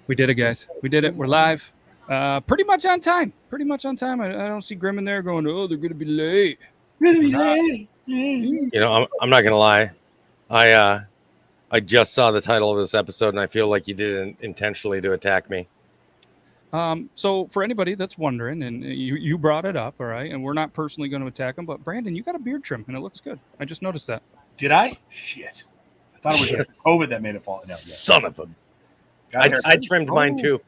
We did it, guys. We did it. We're live. Pretty much on time. Pretty much on time. I don't see Grim in there going, oh, they're going to be late. We're not. You know, I'm not gonna lie. I just saw the title of this episode, and I feel like you did it intentionally to attack me. So for anybody that's wondering, and you brought it up, all right, and we're not personally going to attack him, but Brandon, you got a beard trim, and it looks good. I just noticed that. Did I? Shit. I thought it was COVID that made it fall. No, Son of a... I trimmed mine too.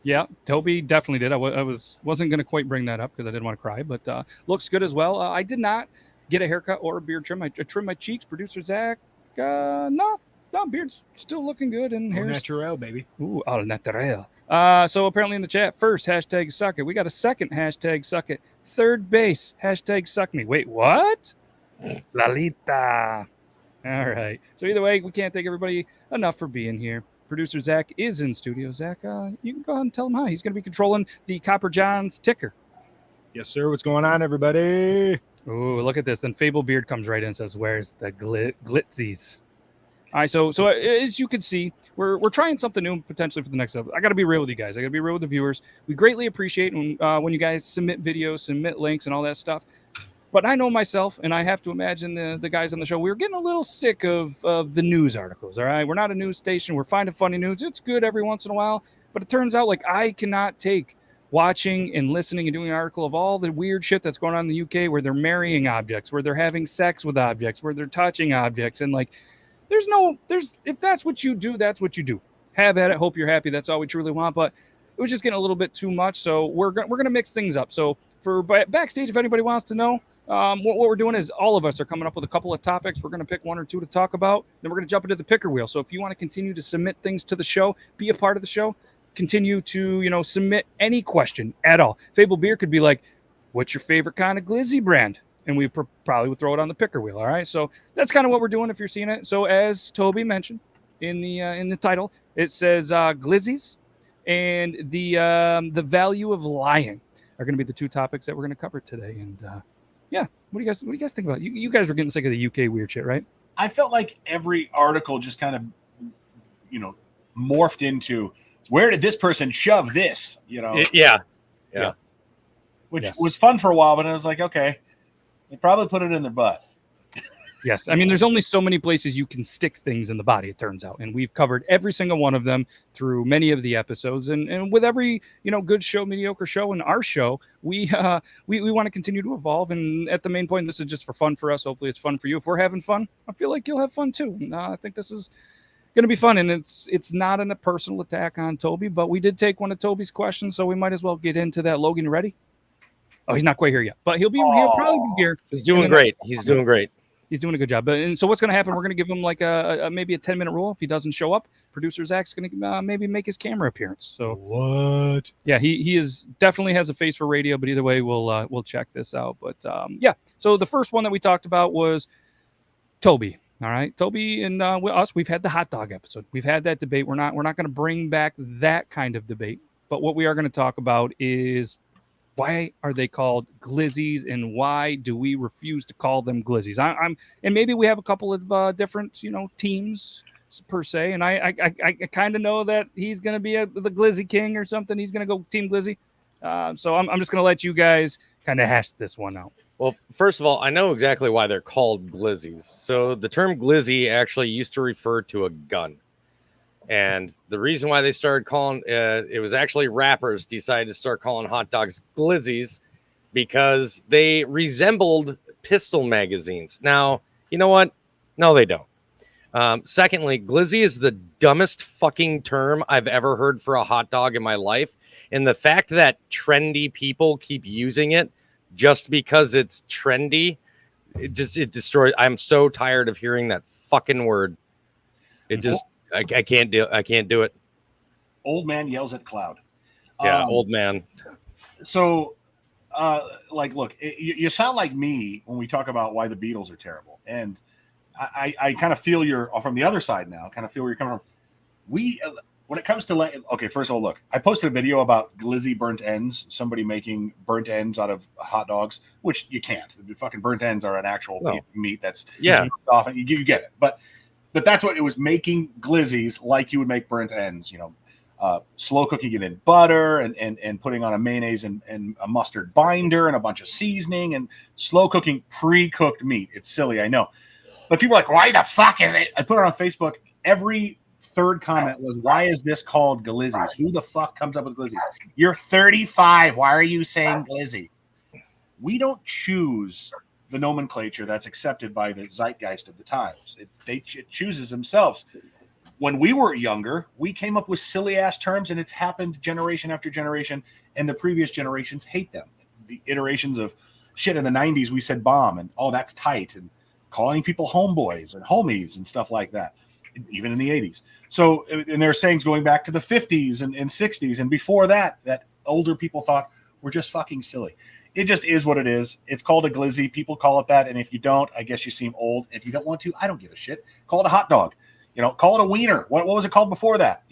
Yeah, Toby definitely did. I wasn't going to quite bring that up because I didn't want to cry, but looks good as well. I did not get a haircut or a beard trim. I trimmed my cheeks. Producer Zac, no, beard's still looking good. And hair's natural, baby. Ooh, al natural. So apparently in the chat, first, hashtag suck it. We got a second, hashtag suck it. Third base, hashtag suck me. Wait, what? Lalita. All right. So either way, we can't thank everybody enough for being here. Producer Zac is in studio. Zac, you can go ahead and tell him hi. He's going to be controlling the Copper John's ticker. Yes, sir. What's going on, everybody? Oh, look at this. Then Fable Beard comes right in and says, where's the glitzies? All right, so as you can see, we're trying something new potentially for the next episode. I got to be real with you guys. I got to be real with the viewers. We greatly appreciate when you guys submit videos, submit links, and all that stuff. But I know myself, and I have to imagine the guys on the show, we're getting a little sick of the news articles, all right? We're not a news station. We're finding funny news. It's good every once in a while. But it turns out, like, I cannot take watching and listening and doing an article of all the weird shit that's going on in the UK where they're marrying objects, where they're having sex with objects, where they're touching objects. And, like, if that's what you do, that's what you do. Have at it. Hope you're happy. That's all we truly want. But it was just getting a little bit too much. So we're going to mix things up. So for backstage, if anybody wants to know, what we're doing is all of us are coming up with a couple of topics. We're going to pick one or two to talk about. Then we're going to jump into the picker wheel. So if you want to continue to submit things to the show, be a part of the show, continue to, submit any question at all. Fable Beer could be like, what's your favorite kind of Glizzy brand? And we probably would throw it on the picker wheel. All right. So that's kind of what we're doing if you're seeing it. So as Toby mentioned in the title, it says Glizzies and the value of lying are going to be the two topics that we're going to cover today. And yeah, what do you guys think about it? You guys were getting sick of the UK weird shit, right? I felt like every article just kind of, morphed into where did this person shove this? Yeah. Which was fun for a while, but I was like, okay, they probably put it in their butt. Yes. I mean, there's only so many places you can stick things in the body, it turns out. And we've covered every single one of them through many of the episodes. And with every, good show, mediocre show, and our show, we want to continue to evolve. And at the main point, this is just for fun for us. Hopefully it's fun for you. If we're having fun, I feel like you'll have fun too. And, I think this is going to be fun. And it's not a personal attack on Toby, but we did take one of Toby's questions. So we might as well get into that. Logan, you ready? Oh, he's not quite here yet, but he'll probably be here. He's doing great. He's doing great. He's doing a good job. And so what's going to happen, we're going to give him like maybe a 10-minute rule. If he doesn't show up, Producer Zac's going to maybe make his camera appearance. So what? Yeah, he is definitely has a face for radio, but either way, we'll check this out. But yeah, so the first one that we talked about was Toby. All right, Toby and us, we've had the hot dog episode. We've had that debate. We're not going to bring back that kind of debate. But what we are going to talk about is, why are they called Glizzies, and why do we refuse to call them Glizzies? And maybe we have a couple of different, teams per se. And I kind of know that he's going to be the Glizzy King or something. He's going to go Team Glizzy. So I'm just going to let you guys kind of hash this one out. Well, first of all, I know exactly why they're called Glizzies. So the term Glizzy actually used to refer to a gun. And the reason why they started calling it was actually rappers decided to start calling hot dogs Glizzies because they resembled pistol magazines. Now, you know what? No, they don't. Secondly, Glizzy is the dumbest fucking term I've ever heard for a hot dog in my life. And the fact that trendy people keep using it just because it's trendy, it destroys. I'm so tired of hearing that fucking word. It just... I can't do it. Old man yells at cloud. Yeah, old man. So, look, you sound like me when we talk about why the Beatles are terrible. And I kind of feel you're from the other side now. Kind of feel where you're coming from. When it comes to, okay, first of all, look, I posted a video about Glizzy burnt ends, somebody making burnt ends out of hot dogs, which you can't. The fucking burnt ends are an actual piece of meat that's off, and you get it. But that's what it was, making glizzies like you would make burnt ends. slow cooking it in butter and putting on a mayonnaise and a mustard binder and a bunch of seasoning and slow cooking pre-cooked meat. It's silly, I know. But people are like, why the fuck is it? I put it on Facebook. Every third comment was, why is this called Glizzy's? Who the fuck comes up with Glizzy's? You're 35. Why are you saying Glizzy? We don't choose the nomenclature that's accepted by the zeitgeist of the times. It chooses themselves. When we were younger, we came up with silly ass terms, and it's happened generation after generation, and the previous generations hate them. The iterations of shit in the 90s, we said bomb, and oh, that's tight, and calling people homeboys and homies and stuff like that, even in the 80s. So, and there are sayings going back to the 50s and 60s, and before that older people thought were just fucking silly. It just is what it is. It's called a glizzy. People call it that, and if you don't, I guess you seem old. If you don't want to, I don't give a shit. Call it a hot dog. Call it a wiener. What was it called before that?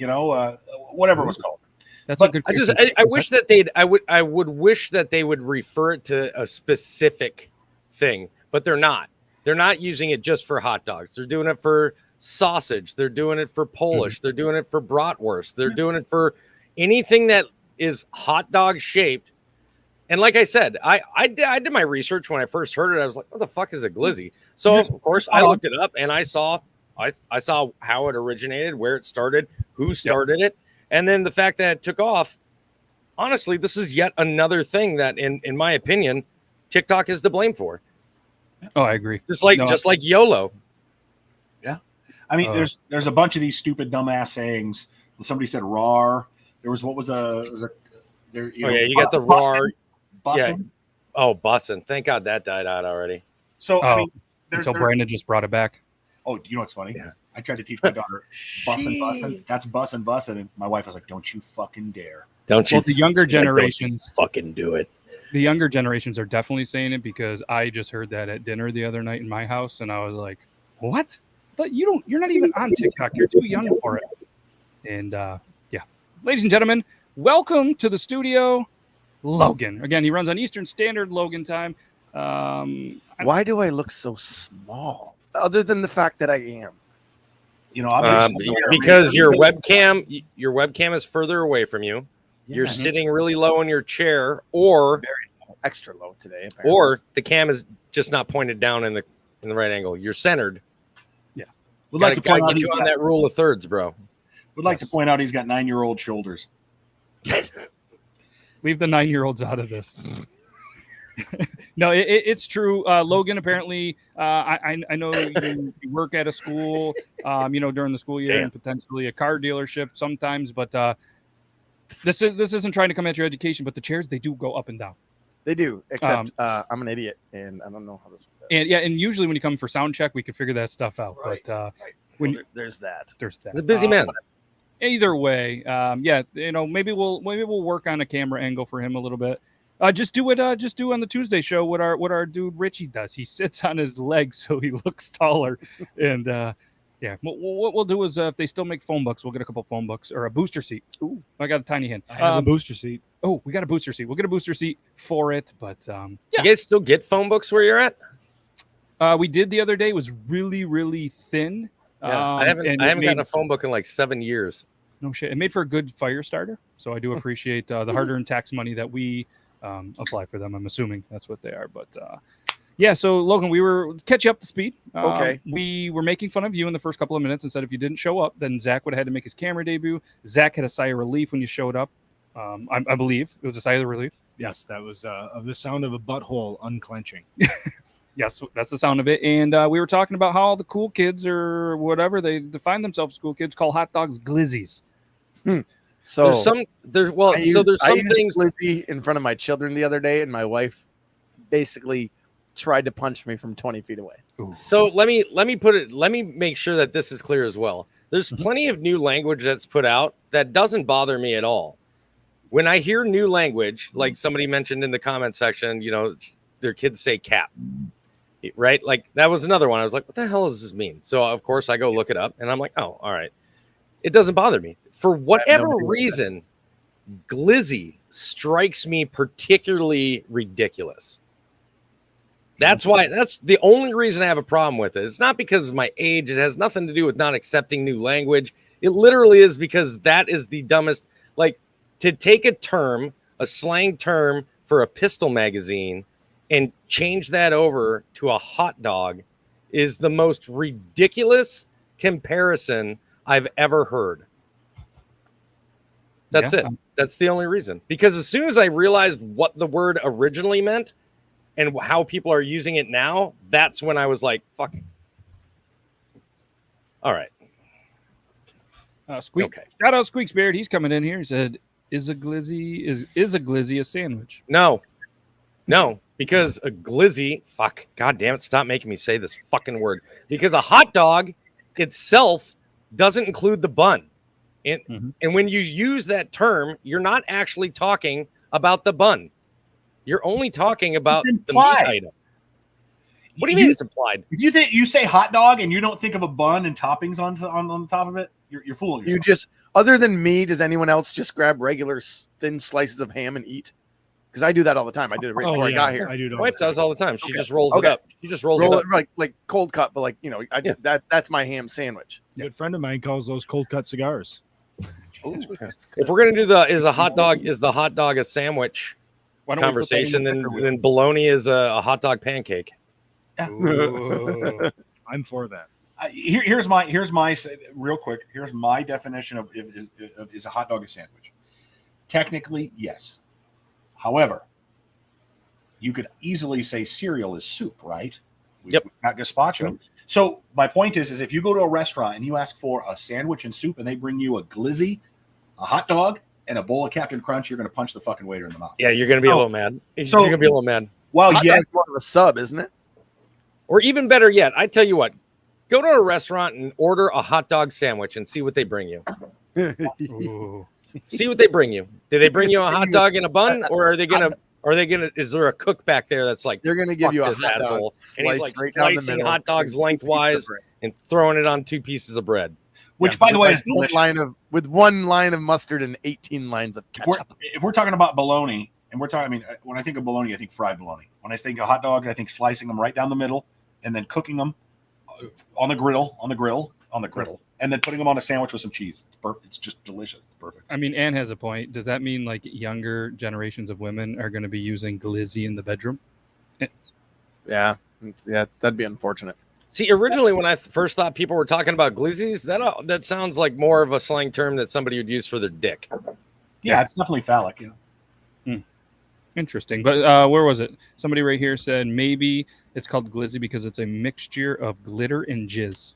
Whatever it was called. That's a good question. I wish that I would wish that they would refer it to a specific thing, but they're not. They're not using it just for hot dogs. They're doing it for sausage. They're doing it for Polish. They're doing it for bratwurst. They're doing it for anything that is hot dog shaped. And like I said, I did my research when I first heard it. I was like, what the fuck is a glizzy? So of course I looked it up, and I saw how it originated, where it started, who started it, and then the fact that it took off. Honestly, this is yet another thing that, in my opinion, TikTok is to blame for. Oh, I agree. Just like YOLO. Yeah, I mean, there's a bunch of these stupid dumbass sayings. Somebody said "rar." There was you got the "rar." Bussin'. Yeah. Oh, bussin'. Thank God that died out already. So I mean, until Brandon just brought it back. Oh, do you know what's funny? Yeah. I tried to teach my daughter bussin'. That's bussin'. And my wife was like, don't you fucking dare. Don't you? Well, the younger generations fucking do it. The younger generations are definitely saying it, because I just heard that at dinner the other night in my house, and I was like, what? But you're not even on TikTok. You're too young for it. And ladies and gentlemen, welcome to the studio, Logan. Again, he runs on Eastern Standard Logan time. Why do I look so small? Other than the fact that I am, because your webcam is further away from you. Yeah. You're sitting really low in your chair, or very extra low today, apparently. Or the cam is just not pointed down in the right angle. You're centered. Yeah, would like to point out you on that rule of thirds, bro. Would like to point out he's got 9-year-old shoulders. Leave the 9-year-olds out of this. No, it's true. Logan, apparently, I know you work at a school, during the school year, and potentially a car dealership sometimes, but this isn't trying to come at your education, but the chairs, they do go up and down. They do, except I'm an idiot, and I don't know how this works. And usually when you come for sound check, we can figure that stuff out. Right. But there's that. There's that. He's a busy man. Either way, maybe we'll work on a camera angle for him a little bit. Just do on the Tuesday show what our dude Richie does. He sits on his legs so he looks taller. And what we'll do is if they still make phone books, we'll get a couple phone books or a booster seat. Ooh, I got a tiny hand. I have a booster seat. Oh, we got a booster seat. We'll get a booster seat for it. But do you guys still get phone books where you're at? We did the other day. It was really, really thin. Yeah, I haven't gotten a phone book in like 7 years. No shit. It made for a good fire starter. So I do appreciate the hard-earned tax money that we apply for them. I'm assuming that's what they are. But so Logan, we were catch you up to speed. Okay. We were making fun of you in the first couple of minutes and said if you didn't show up, then Zach would have had to make his camera debut. Zach had a sigh of relief when you showed up. I believe it was a sigh of relief. Yes, that was of the sound of a butthole unclenching. Yes, that's the sound of it. And we were talking about how all the cool kids or whatever they define themselves as cool kids call hot dogs glizzies. So there's some things. Glizzy in front of my children the other day, and my wife basically tried to punch me from 20 feet away. Ooh. So let me make sure that this is clear as well. There's plenty of new language that's put out that doesn't bother me at all. When I hear new language, like somebody mentioned in the comment section, their kids say cap, right? Like that was another one. I was like, what the hell does this mean? So of course I go look it up, and I'm like, oh, all right. It doesn't bother me. For whatever reason, glizzy strikes me particularly ridiculous. That's why. That's the only reason I have a problem with it. It's not because of my age. It has nothing to do with not accepting new language. It literally is because that is the dumbest. Like, to take a term, a slang term for a pistol magazine, and change that over to a hot dog is the most ridiculous comparison I've ever heard. That's it. That's the only reason. Because as soon as I realized what the word originally meant and how people are using it now, that's when I was like, fuck it. All right. Squeak. Okay. Shout out Squeak's Beard. He's coming in here. He said, is a glizzy a sandwich? No, because a glizzy, fuck, god damn it, stop making me say this fucking word. Because a hot dog itself doesn't include the bun. And when you use that term, you're not actually talking about the bun. You're only talking about the meat item. What do you mean it's implied? If you say hot dog and you don't think of a bun and toppings on the top of it, you're fooling yourself. You just, other than me, does anyone else just grab regular thin slices of ham and eat? Because I do that all the time. I did it right before I got here. I do. My wife does all the time. She just rolls it up. She just rolls it up like cold cut, but that's my ham sandwich. A good friend of mine calls those cold cut cigars. If we're gonna do is the hot dog a sandwich conversation, then bologna is a hot dog pancake. I'm for that. Here's my real quick. Here's my definition of is a hot dog a sandwich? Technically, yes. However, you could easily say cereal is soup, right? We've got gazpacho. So my point is if you go to a restaurant and you ask for a sandwich and soup and they bring you a glizzy, a hot dog, and a bowl of Captain Crunch, you're going to punch the fucking waiter in the mouth. Yeah, you're going to be a little mad. You're going to be a little mad. Well, hot dog's more of a sub, isn't it? Or even better yet, I tell you what, go to a restaurant and order a hot dog sandwich and see what they bring you. See what they bring you. Do they bring you a hot dog in a bun, or are they gonna? Is there a cook back there that's like, they're gonna give you a hot asshole, dog, and he's like slicing hot dogs lengthwise and throwing it on 2 pieces of bread. Which, by the way, is with 1 line of mustard and 18 lines of ketchup. If we're talking about bologna, and we're talking, I mean, when I think of bologna, I think fried bologna. When I think of hot dogs, I think slicing them right down the middle and then cooking them on the grill, and then putting them on a sandwich with some cheese. It's just delicious. It's perfect. I mean, Anne has a point. Does that mean like younger generations of women are going to be using glizzy in the bedroom? Yeah, that'd be unfortunate. See, originally when I first thought people were talking about glizzies, that sounds like more of a slang term that somebody would use for their dick. Yeah, it's definitely phallic. Interesting. But where was it? Somebody right here said maybe it's called glizzy because it's a mixture of glitter and jizz.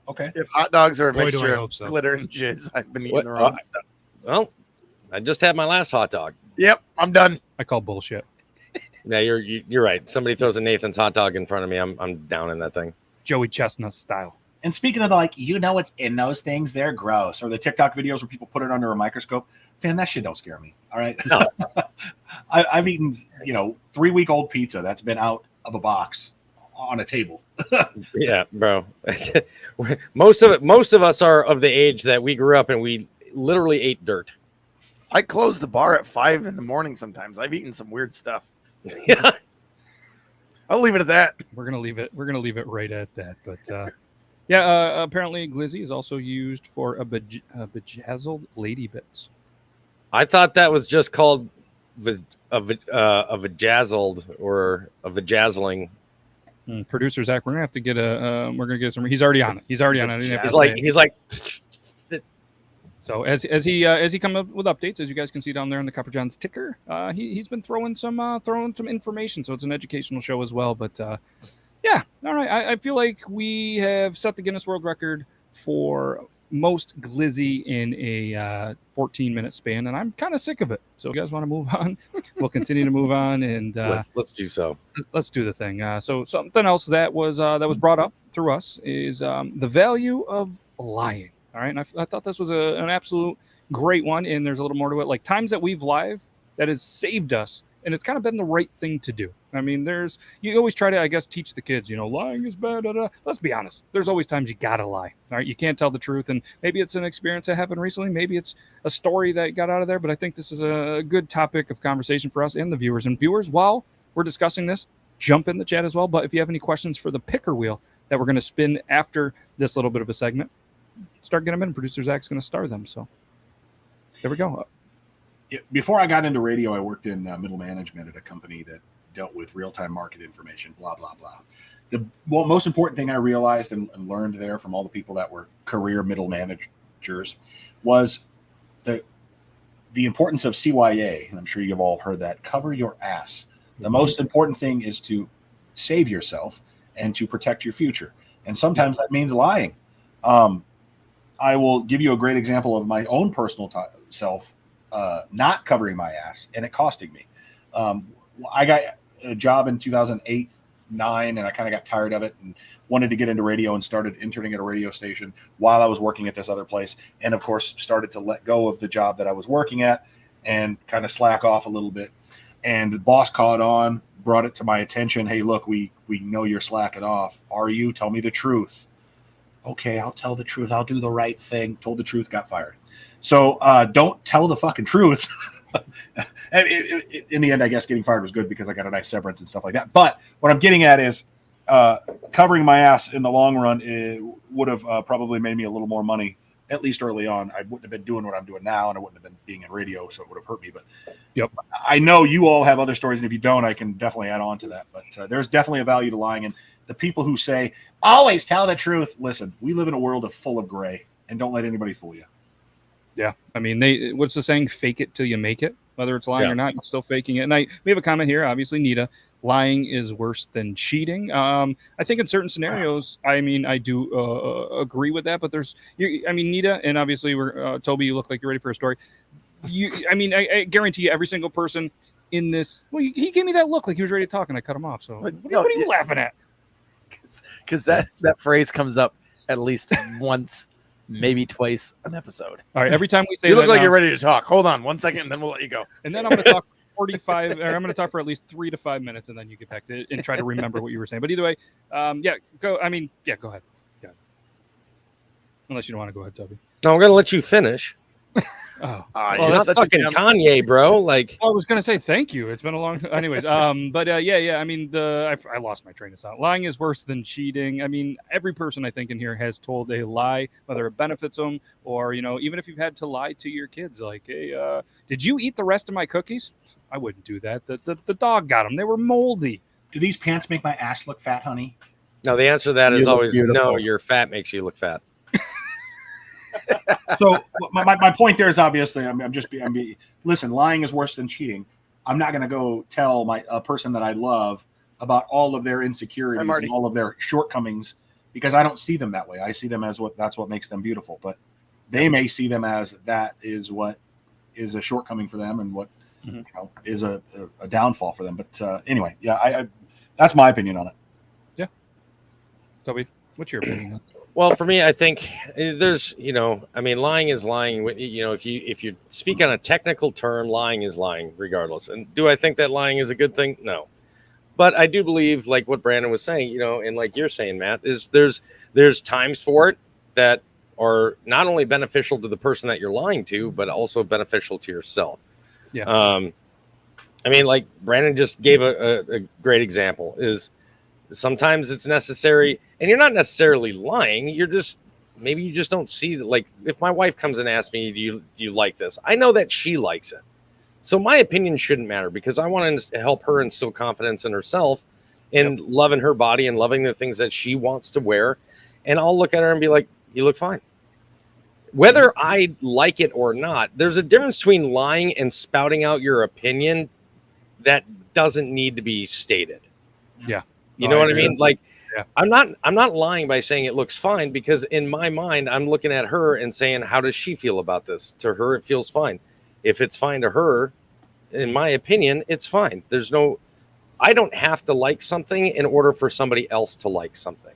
Okay. If hot dogs are a mixture of glitter and jizz, I've been eating the wrong stuff. Well, I just had my last hot dog. Yep, I'm done. I call bullshit. Yeah, you're right. Somebody throws a Nathan's hot dog in front of me, I'm down in that thing. Joey Chestnut style. And speaking of what's in those things, they're gross. Or the TikTok videos where people put it under a microscope. Fam, that shit don't scare me. All right. No. I've eaten, 3-week-old pizza that's been out of a box on a table. Yeah, bro. most of us are of the age that we grew up and we literally ate dirt. I close the bar at 5 a.m. sometimes. I've eaten some weird stuff. Yeah. I'll leave it at that. We're gonna leave it right at that. But apparently glizzy is also used for a bejazzled lady bits. I thought that was just called a vajazzled or a vajazzling. Producer Zac, we're gonna have to get we're gonna get some. He's already on it. He's like. So as he comes up with updates, as you guys can see down there on the Copper John's ticker, he's been throwing some information. So it's an educational show as well. But yeah, all right. I feel like we have set the Guinness World Record for most glizzy in a 14-minute span, and I'm kind of sick of it. So if you guys want to move on, we'll continue to move on, and let's do so. Let's do the thing. So something else that was brought up through us is the value of lying. All right, and I thought this was an absolute great one, and there's a little more to it. Like times that we've lied that has saved us, and it's kind of been the right thing to do. I mean, you always try to, I guess, teach the kids, lying is bad. Let's be honest. There's always times you gotta lie. All right, you can't tell the truth, and maybe it's an experience that happened recently. Maybe it's a story that got out of there. But I think this is a good topic of conversation for us and the viewers. And viewers, while we're discussing this, jump in the chat as well. But if you have any questions for the picker wheel that we're going to spin after this little bit of a segment, start getting them in. Producer Zach's going to star them. So there we go. Before I got into radio, I worked in middle management at a company that dealt with real-time market information, blah, blah, blah. The most important thing I realized and learned there from all the people that were career middle managers was the importance of CYA. And I'm sure you've all heard that. Cover your ass. The most important thing is to save yourself and to protect your future. And sometimes that means lying. I will give you a great example of my own personal self not covering my ass and it costing me. I got a job in 2008, 2009, and I kind of got tired of it and wanted to get into radio and started interning at a radio station while I was working at this other place. And of course, started to let go of the job that I was working at and kind of slack off a little bit. And the boss caught on, brought it to my attention. Hey, look, we know you're slacking off. Are you? Tell me the truth. Okay, I'll tell the truth. I'll do the right thing. Told the truth, got fired. So don't tell the fucking truth. In the end, I guess getting fired was good because I got a nice severance and stuff like that. But what I'm getting at is covering my ass in the long run would have probably made me a little more money, at least early on. I wouldn't have been doing what I'm doing now, and I wouldn't have been being in radio, so it would have hurt me. But yep, I know you all have other stories, and if you don't, I can definitely add on to that. But there's definitely a value to lying. And the people who say, always tell the truth, listen, we live in a world full of gray, and don't let anybody fool you. Yeah, I mean, what's the saying? Fake it till you make it. Whether it's lying or not, you're still faking it. And we have a comment here. Obviously, Nita, lying is worse than cheating. I think in certain scenarios, I mean, I do agree with that. But Nita, and obviously, Toby, you look like you're ready for a story. I guarantee you, every single person in this. Well, he gave me that look like he was ready to talk, and I cut him off. So what are you laughing at? Because that phrase comes up at least once. Maybe twice an episode. All right. Every time we say you look like you're ready to talk. Hold on 1 second, and then we'll let you go. And then I'm going to talk 45, or I'm going to talk for at least 3 to 5 minutes, and then you get back to it and try to remember what you were saying. But either way, go ahead. Yeah. Unless you don't want to go ahead, Toby. No, I'm going to let you finish. Oh, well, that's fucking Kanye, bro. Like, I was gonna say thank you. It's been a long time. Anyways, I mean, I lost my train of thought. Lying is worse than cheating. I mean, every person I think in here has told a lie, whether it benefits them or even if you've had to lie to your kids, like, hey, did you eat the rest of my cookies? I wouldn't do that. The dog got them. They were moldy. Do these pants make my ass look fat, honey? No, the answer to that is always no. Your fat makes you look fat. So my point there is obviously listen, lying is worse than cheating. I'm not going to go tell a person that I love about all of their insecurities and all of their shortcomings because I don't see them that way. I see them as that's what makes them beautiful, but they may see them as that is what is a shortcoming for them and what is a downfall for them. But anyway, that's my opinion on it. Yeah. Toby, what's your opinion on it? Well, for me, I think there's, lying is lying. If you speak on a technical term, lying is lying regardless. And do I think that lying is a good thing? No. But I do believe, like what Brandon was saying, and like you're saying, Matt, is there's times for it that are not only beneficial to the person that you're lying to, but also beneficial to yourself. Yeah. Like Brandon just gave a great example is sometimes it's necessary, and you're not necessarily lying. You're just maybe you just don't see that. Like if my wife comes and asks me, do you like this? I know that she likes it. So my opinion shouldn't matter because I want to help her instill confidence in herself and loving her body and loving the things that she wants to wear. And I'll look at her and be like, you look fine. Whether I like it or not, there's a difference between lying and spouting out your opinion that doesn't need to be stated. Yeah. You know what I mean? Like, I'm not lying by saying it looks fine because in my mind, I'm looking at her and saying, how does she feel about this? To her, it feels fine. If it's fine to her, in my opinion, it's fine. I don't have to like something in order for somebody else to like something.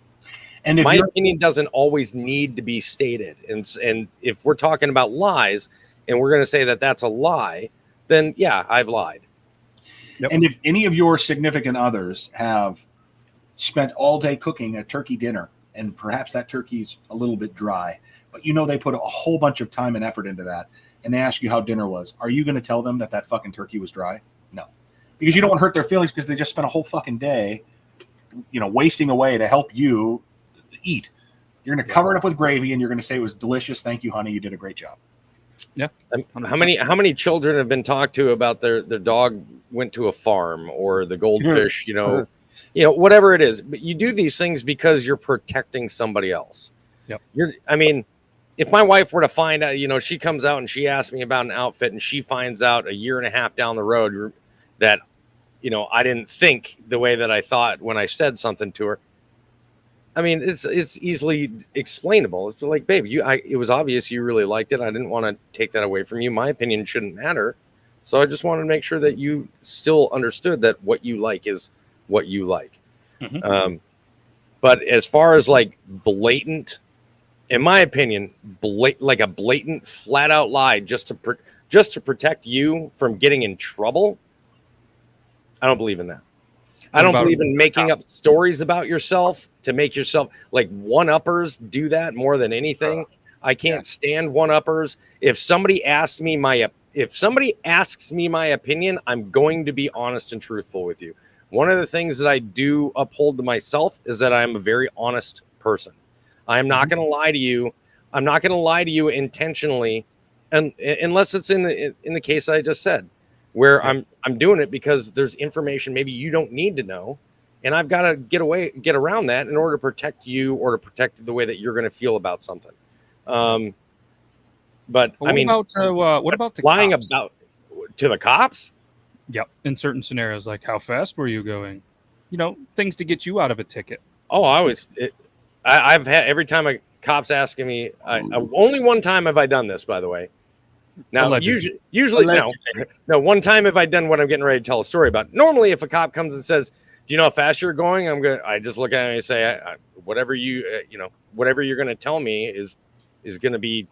And my opinion doesn't always need to be stated. And if we're talking about lies and we're going to say that that's a lie, then yeah, I've lied. Yep. And if any of your significant others have spent all day cooking a turkey dinner, and perhaps that turkey's a little bit dry, but they put a whole bunch of time and effort into that, and they ask you how dinner was, are you going to tell them that fucking turkey was dry? No. because you don't want to hurt their feelings because they just spent a whole fucking day, wasting away to help you eat. You're going to cover it up with gravy, and you're going to say it was delicious. Thank you, honey. You did a great job. Yeah. How many children have been talked to about their dog went to a farm or the goldfish, whatever it is. But you do these things because you're protecting somebody else. Yep. If my wife were to find out, she comes out and she asks me about an outfit and she finds out a year and a half down the road that, I didn't think the way that I thought when I said something to her. I mean, it's easily explainable. It's like, babe, it was obvious you really liked it. I didn't want to take that away from you. My opinion shouldn't matter. So I just wanted to make sure that you still understood that what you like is what you like. Mm-hmm. But as far as like blatant, in my opinion, like a blatant, flat out lie just to protect you from getting in trouble, I don't believe in that. I don't believe in making up stories about yourself to make yourself like one-uppers do that more than anything. I can't stand one-uppers. If somebody asks me my opinion, I'm going to be honest and truthful with you. One of the things that I do uphold to myself is that I'm a very honest person. I am not going to lie to you. I'm not going to lie to you intentionally, and unless it's in the case that I just said, where I'm doing it because there's information maybe you don't need to know, and I've got to get around that in order to protect you or to protect the way that you're going to feel about something. But what about the lying cops? about to the cops? Yep. In certain scenarios, like how fast were you going? Things to get you out of a ticket. Oh, I've had every time a cop's asking me. Only one time have I done this, by the way. Now, Allegedly. usually no. One time have I done what I'm getting ready to tell a story about. Normally, if a cop comes and says, "Do you know how fast you're going?" I just look at him and say, "Whatever whatever you're going to tell me is going to be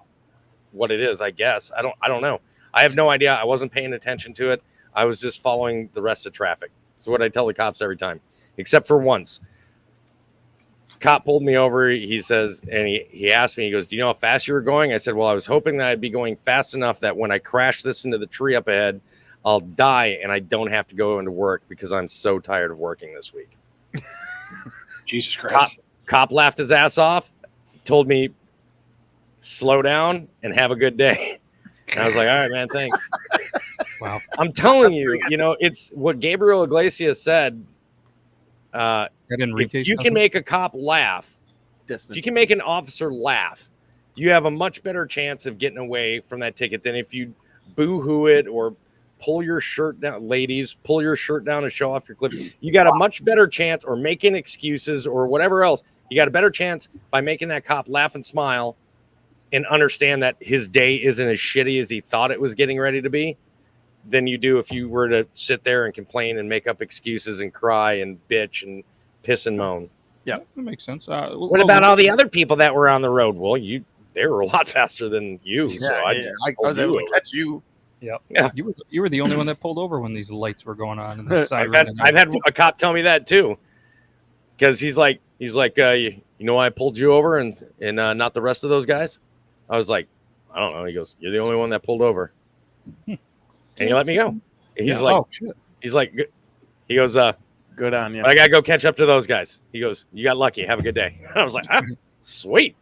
what it is." I guess I don't know. I have no idea. I wasn't paying attention to it. I was just following the rest of traffic. That's what I tell the cops every time, except for once. Cop pulled me over. He says, and he asked me, he goes, "Do you know how fast you were going?" I said, "Well, I was hoping that I'd be going fast enough that when I crash this into the tree up ahead, I'll die and I don't have to go into work because I'm so tired of working this week." Jesus Christ. Cop laughed his ass off, told me, "Slow down and have a good day." And I was like, "All right, man, thanks." Wow. I'm telling you, it's what Gabriel Iglesias said. If you can make a cop laugh, if you can make an officer laugh, you have a much better chance of getting away from that ticket than if you boo-hoo it or pull your shirt down. Ladies, pull your shirt down and show off your clip. You got a much better chance, or making excuses or whatever else. You got a better chance by making that cop laugh and smile and understand that his day isn't as shitty as he thought it was getting ready to be than you do if you were to sit there and complain and make up excuses and cry and bitch and piss and moan. Yeah, that makes sense. What about all the other people that were on the road? Well, they were a lot faster than you. Yeah, so I was able to catch you. Yeah. You were the only one that pulled over when these lights were going on. And the siren I've had a cop tell me that too, because he's like, you know why I pulled you over and not the rest of those guys? I was like, I don't know. He goes, "You're the only one that pulled over." And he let me go. He's he goes, "Good on you. I gotta go catch up to those guys." He goes, "You got lucky. Have a good day." I was like, sweet.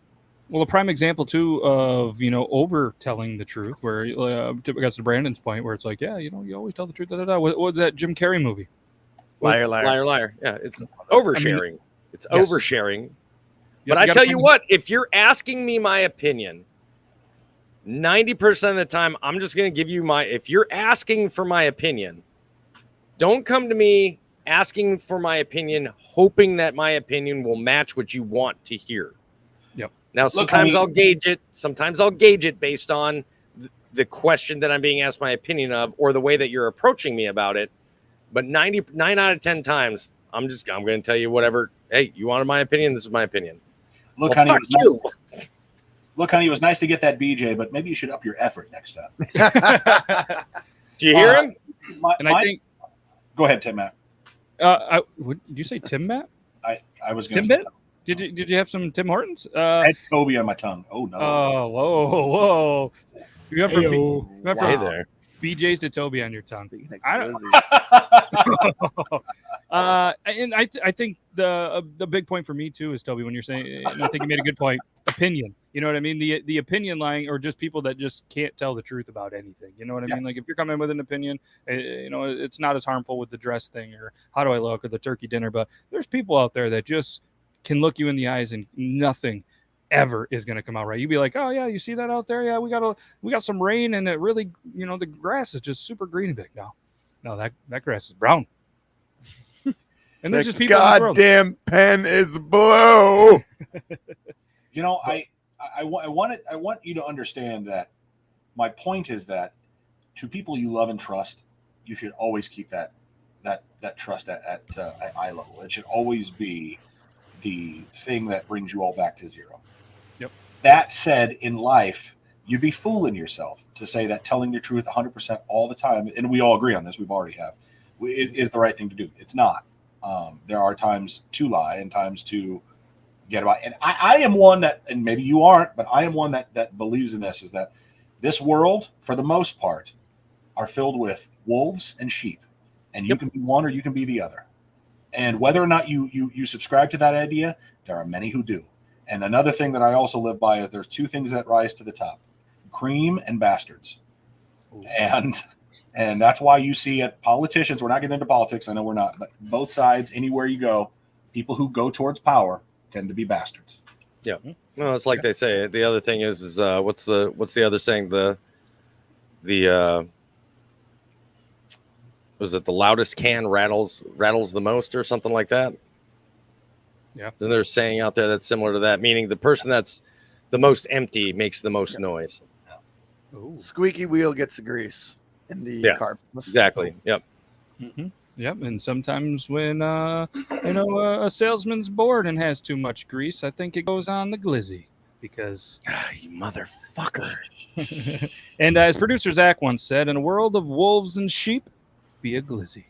Well, a prime example too of over telling the truth, where because to Brandon's point, where it's like, yeah, you always tell the truth. What was that Jim Carrey movie? Liar, liar, liar, liar. Yeah, it's oversharing. It's yes. oversharing. But I tell you what, if you're asking me my opinion, 90% of the time, I'm just going to give you if you're asking for my opinion, don't come to me asking for my opinion, hoping that my opinion will match what you want to hear. Yep. Now, sometimes I'll gauge it. Sometimes I'll gauge it based on the question that I'm being asked my opinion of, or the way that you're approaching me about it. But 9 out of 10 times, I'm going to tell you whatever. Hey, you wanted my opinion? This is my opinion. Look, well, honey, fuck you. Look, honey, it was nice to get that BJ, but maybe you should up your effort next time. Do you hear him? I think. Go ahead, Tim Matt. Did you say Tim Matt? I was going to Tim Matt. Did you have some Tim Hortons? I had Toby on my tongue. Oh no! Oh, whoa! You went from Hey there. BJ's to Toby on your tongue. Speaking of I don't- Glizzy. And I think the big point for me too is, Toby, when you're saying, and I think you made a good point, opinion. You know what I mean? The opinion lying, or just people that just can't tell the truth about anything. You know what I mean? Like if you're coming with an opinion, it's not as harmful with the dress thing or how do I look or the turkey dinner. But there's people out there that just can look you in the eyes and nothing ever is going to come out right. You'd be like, oh yeah, you see that out there? Yeah, we got some rain and it really, the grass is just super green. Big no, that grass is brown. And there's just people in this world. Goddamn pen is blue. I want you to understand that my point is that to people you love and trust, you should always keep that trust at eye level. It should always be the thing that brings you all back to zero. Yep. That said, in life, you'd be fooling yourself to say that telling the truth 100% all the time, and we all agree on this, we've already have, it is the right thing to do. It's not. There are times to lie and times to get about. And I am one that, and maybe you aren't, but I am one that believes in this, is that this world, for the most part, are filled with wolves and sheep. And you can be one or you can be the other. And whether or not you subscribe to that idea, there are many who do. And another thing that I also live by is there's two things that rise to the top: cream and bastards. Ooh. And that's why you see at politicians, we're not getting into politics, I know we're not, but both sides, anywhere you go, people who go towards power tend to be bastards. Yeah. Well, it's like they say. The other thing is what's the other saying? The was it the loudest can rattles the most or something like that? Yeah. Isn't there a saying out there that's similar to that? Meaning the person that's the most empty makes the most noise. Ooh. Squeaky wheel gets the grease in the car. Exactly. Yep. Mm-hmm. Yep. And sometimes when a salesman's bored and has too much grease, I think it goes on the glizzy because you motherfucker. And as producer Zac once said, in a world of wolves and sheep, be a glizzy.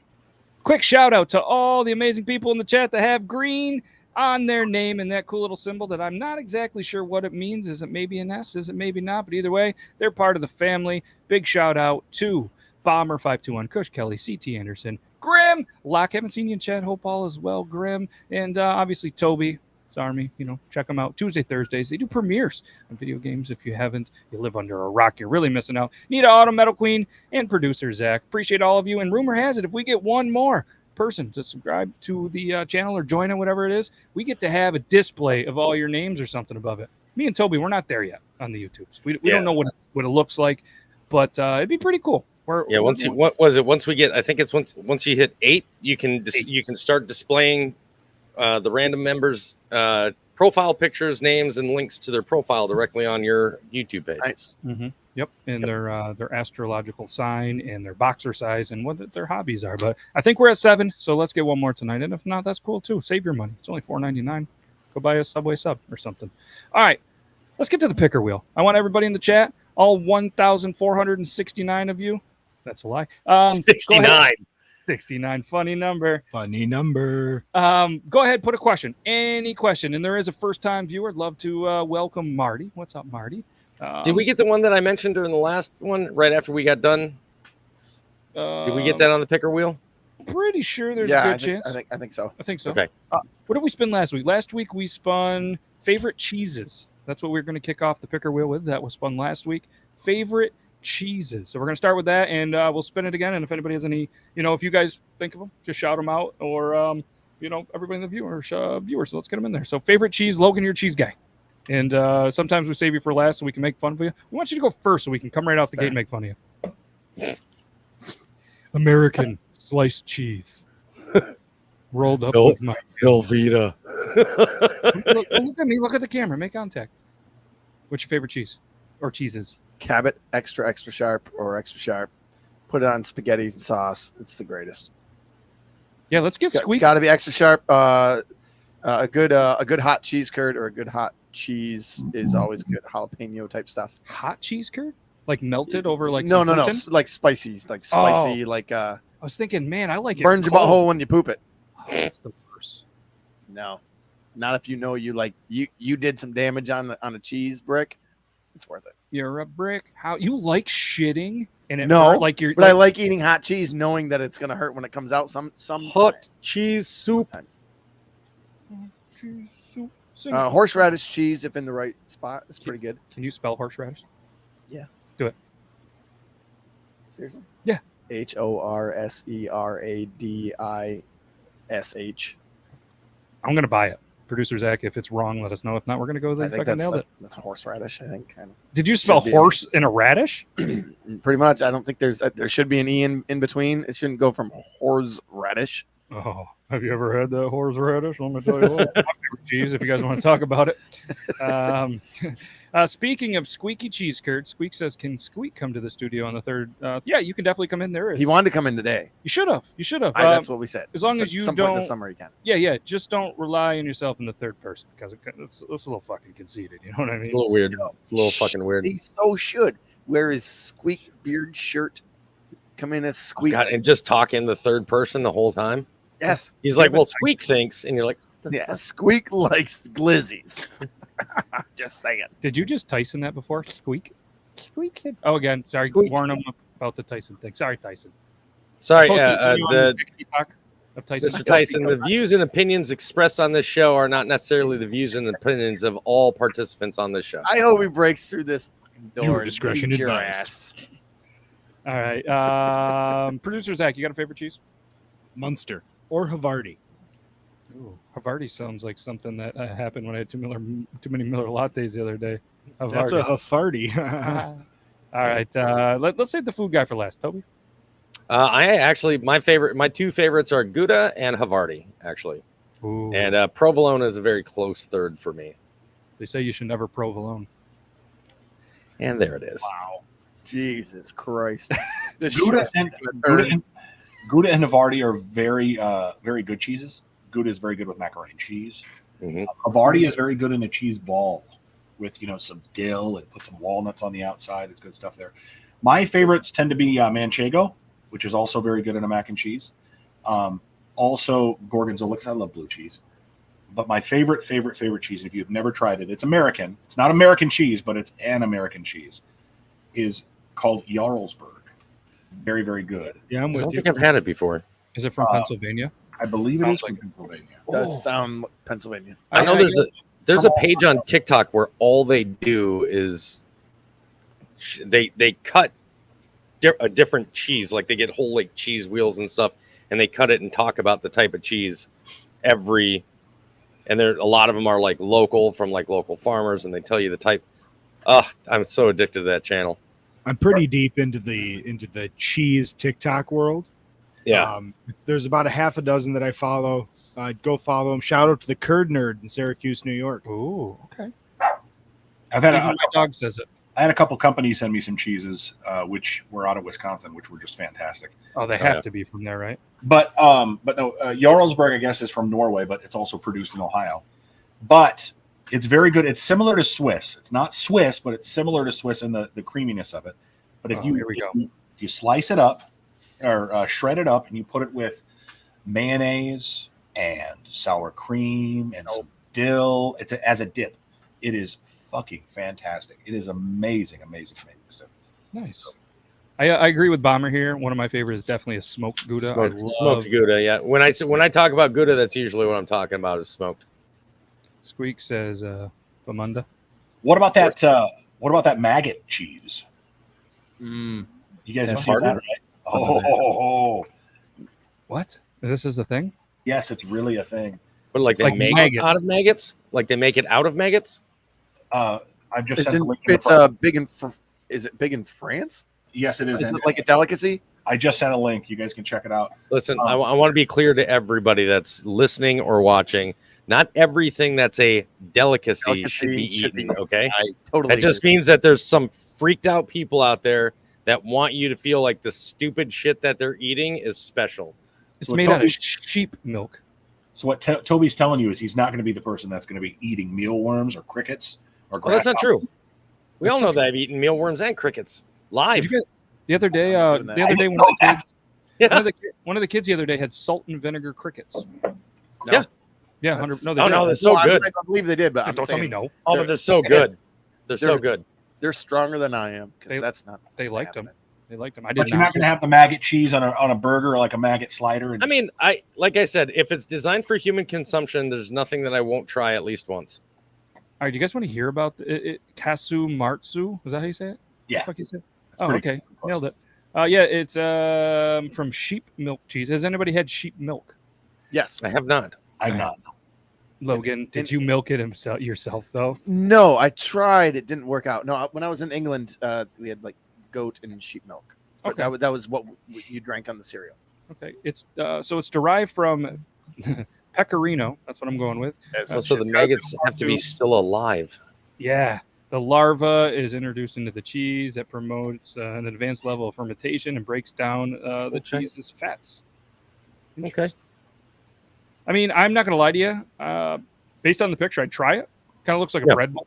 Quick shout out to all the amazing people in the chat that have green on their name and that cool little symbol that I'm not exactly sure what it means. Is it maybe an S? Is it maybe not? But either way, they're part of the family. Big shout out to Bomber521, Kush Kelly, CT Anderson, Grim, Locke. Haven't seen you in chat. Hope all is well, Grim. And obviously Toby, Army. Check them out. Tuesday, Thursdays. They do premieres on video games. If you haven't, you live under a rock. You're really missing out. Nita Auto, Metal Queen, and producer Zac. Appreciate all of you. And rumor has it, if we get one more person to subscribe to the channel or join it, whatever it is, we get to have a display of all your names or something above it. Me and Toby, we're not there yet on the YouTubes. We don't know what it looks like, but it'd be pretty cool. Once we get, I think it's once you hit 8, you can start displaying the random members' profile pictures, names, and links to their profile directly on your YouTube page. Nice. Mm-hmm. Yep, and their astrological sign and their boxer size and what their hobbies are. But I think we're at 7, so let's get one more tonight. And if not, that's cool too. Save your money. It's only $4.99. Go buy a Subway sub or something. All right, let's get to the picker wheel. I want everybody in the chat, all 1,469 of you. That's a lie. 69. 69, funny number. Go ahead, put a question, any question. And there is a first-time viewer. I'd love to welcome Marty. What's up, Marty? Did we get the one that I mentioned during the last one right after we got done? Did we get that on the picker wheel? Pretty sure there's a good chance. I think so. I think so. Okay. What did we spin last week? Last week we spun favorite cheeses. That's what we're going to kick off the picker wheel with. That was spun last week. Favorite cheeses. So we're going to start with that, and we'll spin it again. And if anybody has any, if you guys think of them, just shout them out, or everybody in the viewers. So let's get them in there. So favorite cheese, Logan, you're a cheese guy, and sometimes we save you for last so we can make fun of you. We want you to go first so we can come right out the gate and make fun of you. American sliced cheese, rolled up with my Velveeta. look at me. Look at the camera. Make contact. What's your favorite cheese or cheeses? Cabot, extra sharp or extra sharp. Put it on spaghetti and sauce. It's the greatest. Yeah, let's get squeaky. It's got to be extra sharp. A good hot cheese curd or a good hot cheese is always good. Jalapeno type stuff. Hot cheese curd, like melted over like no, like spicy, like I was thinking, man, I like it. Burns your butthole when you poop it. Oh, that's the worst. No, not if you did some damage on a cheese brick. It's worth it. You're a brick. How you like shitting and it No, hurt like you're. But I like eating hot cheese, knowing that it's gonna hurt when it comes out. Some Hot cheese soup. Horseradish cheese, if in the right spot, is pretty good. Can you spell horseradish? Yeah. Do it. Seriously? Yeah. HORSERADISH. I'm gonna buy it. Producer Zac, if it's wrong, let us know. If not, we're gonna go. I They think fucking nailed it. that's horseradish. I think kind Did you spell be. horse in a radish? of. Pretty much. I don't think there should be an e in between. It shouldn't go from horseradish. Oh, have you ever had that horseradish? Let me tell you what. My favorite cheese, if you guys want to talk about it. Speaking of squeaky cheese curd, Squeak says, "Can Squeak come to the studio on the 3rd?" Yeah, you can definitely come in. There is. He wanted to come in today. You should have. You should have. That's what we said. As long But as you some point in don't. the summer he can. Yeah. Just don't rely on yourself in the 3rd person because it's a little fucking conceited. You know what I It's a mean? little weird. It's a little fucking weird. He so should wear his Squeak beard shirt. Come in as Squeak. God, and just talk in the third person the whole time. Yes. He's like, well, Squeak thinks, and you're like, Yeah. Squeak likes glizzies. Just saying. Did you just Tyson that before? Squeak. Oh, again. Sorry. Squeak. Warn him about the Tyson thing. Sorry, Tyson. sorry, Supposed to be on the TikTok of Tyson. Mr. Tyson, the views and opinions expressed on this show are not necessarily the views and opinions of all participants on this show. I hope he breaks through this fucking door. Viewer and discretion beats your advised. ass. All right. Producer Zac, you got a favorite cheese? Munster or Havarti. Ooh, Havarti sounds like something that happened when I had too many Miller lattes the other day. That's a Havarti. All right. Let's save the food guy for last. Toby? I actually, my two favorites are Gouda and Havarti, actually. Ooh. And provolone is a very close third for me. They say you should never provolone. And there it is. Wow. Jesus Christ. The Gouda shit's and, gonna Gouda turn. and Gouda and Havarti are very good cheeses. Gouda is very good with macaroni and cheese. Mhm. Havarti is very good in a cheese ball with some dill and put some walnuts on the outside. It's good stuff there. My favorites tend to be Manchego, which is also very good in a mac and cheese. Also Gorgonzola, because I love blue cheese. But my favorite cheese, if you've never tried it, it's American. It's not American cheese, but it's an American cheese, is called Jarlsberg. Very, very good. Yeah, I'm I with don't you. think I've had it before. Is it from Pennsylvania? I believe it Sounds is like from Pennsylvania. Does sound Pennsylvania. I know there's a page on TikTok where all they do is they cut a different cheese, like they get whole like cheese wheels and stuff, and they cut it and talk about the type of cheese and there a lot of them are like local from like local farmers, and they tell you the type. I'm so addicted to that channel. I'm pretty deep into the cheese TikTok world. Yeah. There's about a half a dozen that I follow. Go follow them. Shout out to the Curd Nerd in Syracuse, New York. Ooh, okay. I've had Even my dog says it. I had a couple companies send me some cheeses, which were out of Wisconsin, which were just fantastic. Oh, they have to be from there, right? But no, Jarlsberg, I guess, is from Norway, but it's also produced in Ohio. But it's very good. It's similar to Swiss. It's not Swiss, but it's similar to Swiss in the creaminess of it. But if here we go. if you slice it up or shred it up and you put it with mayonnaise and sour cream and some dill, as a dip. It is fucking fantastic. It is amazing stuff. Nice. I agree with Bomber here. One of my favorites is definitely a smoked Gouda. Smoked Gouda, yeah. When I talk about Gouda, that's usually what I'm talking about is smoked. Squeak says Famunda. What about that maggot cheese? You guys have That's seen that, harder? right? Oh, What? This is a thing? yes, it's really a thing. But like they Like make maggots. it out of maggots? Like they make it out of maggots? I've just sent Isn't a link in the it's big in is it big in France? yes, it is. Is And it like a delicacy? I just sent a link. You guys can check it out. Listen, I want to be clear to everybody that's listening or watching. Not everything that's a delicacy should be eaten, okay? I totally. That just means that there's some freaked out people out there that want you to feel like the stupid shit that they're eating is special. It's So made out Toby- of sheep milk. So what Toby's telling you is he's not going to be the person that's going to be eating mealworms or crickets or Well, that's not grasshoppers. true. We all know that I've eaten mealworms and crickets live. Did you get the other day? I'm not doing The other that. day, I one know of the that. kids, Yeah. one of the kids the other day had salt and vinegar crickets. Yeah. Yeah, 100. No, they did. they're so good. I believe they did, but I'm Don't tell me saying no. Oh, but they're so good. They're so good. they're stronger than I am because They- that's not. They liked them. happening. They liked them. I did But you're not going to have the maggot cheese on a burger or like a maggot slider. And I mean, like I said, if it's designed for human consumption, there's nothing that I won't try at least once. All right, do you guys want to hear about Kasu Martsu? Is that how you say it? Yeah. What the fuck you said? That's Oh, pretty okay. close. Nailed it. Yeah, it's from sheep milk cheese. Has anybody had sheep milk? Yes. I have not. I'm not. Logan, did you milk it yourself, though? No, I tried. It didn't work out. No, when I was in England, we had like goat and sheep milk. Okay. That was what you drank on the cereal. Okay. It's so it's derived from pecorino. That's what I'm going with. So the maggots have to be still alive. Yeah. The larva is introduced into the cheese that promotes an advanced level of fermentation and breaks down the cheese's fats. Okay. I mean, I'm not going to lie to you. Based on the picture, I'd try it. Kind of looks like a bread bowl.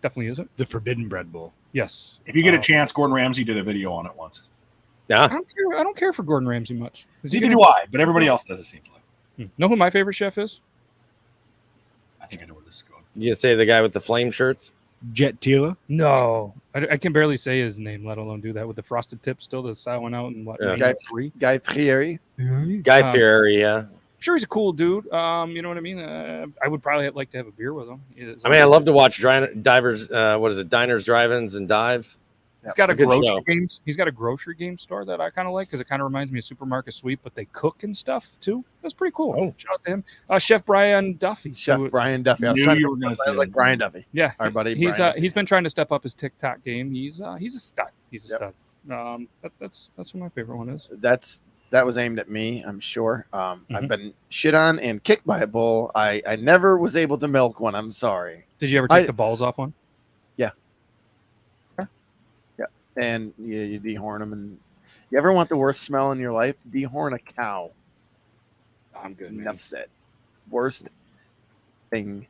Definitely isn't. The Forbidden Bread Bowl. Yes. If you get a chance, Gordon Ramsay did a video on it once. Yeah. I don't care for Gordon Ramsay much. Neither do I, but everybody else does, it seems like. Know who my favorite chef is? I think I know where this is going. You say the guy with the flame shirts? Jet Tila. No. I can barely say his name, let alone do that with the frosted tip still. The style went out in what, Yeah. 93? Guy Fieri. Guy Fieri, yeah. I'm sure he's a cool dude. You know what I mean? I would probably like to have a beer with him. I mean, I love to watch divers. What is it? Diners, drive-ins, and dives. He's got a good grocery show. games. He's got a grocery game store that I kind of like because it kind of reminds me of Supermarket Sweep, but they cook and stuff too. That's pretty cool. Oh. Shout out to him. Chef Brian Duffy. Chef who- Brian Duffy. I was, Knew trying you to, were gonna I was say like that. Brian Duffy. Yeah, Our buddy. He's Brian Duffy. he's been trying to step up his TikTok game. He's a stud. He's a Yep. stud. That's what my favorite one is. That was aimed at me, I'm sure. Mm-hmm. I've been shit on and kicked by a bull. I never was able to milk one. I'm sorry. Did you ever take the balls off one? And you dehorn them. And you ever want the worst smell in your life? Dehorn a cow. I'm good, man. Enough said. Worst thing.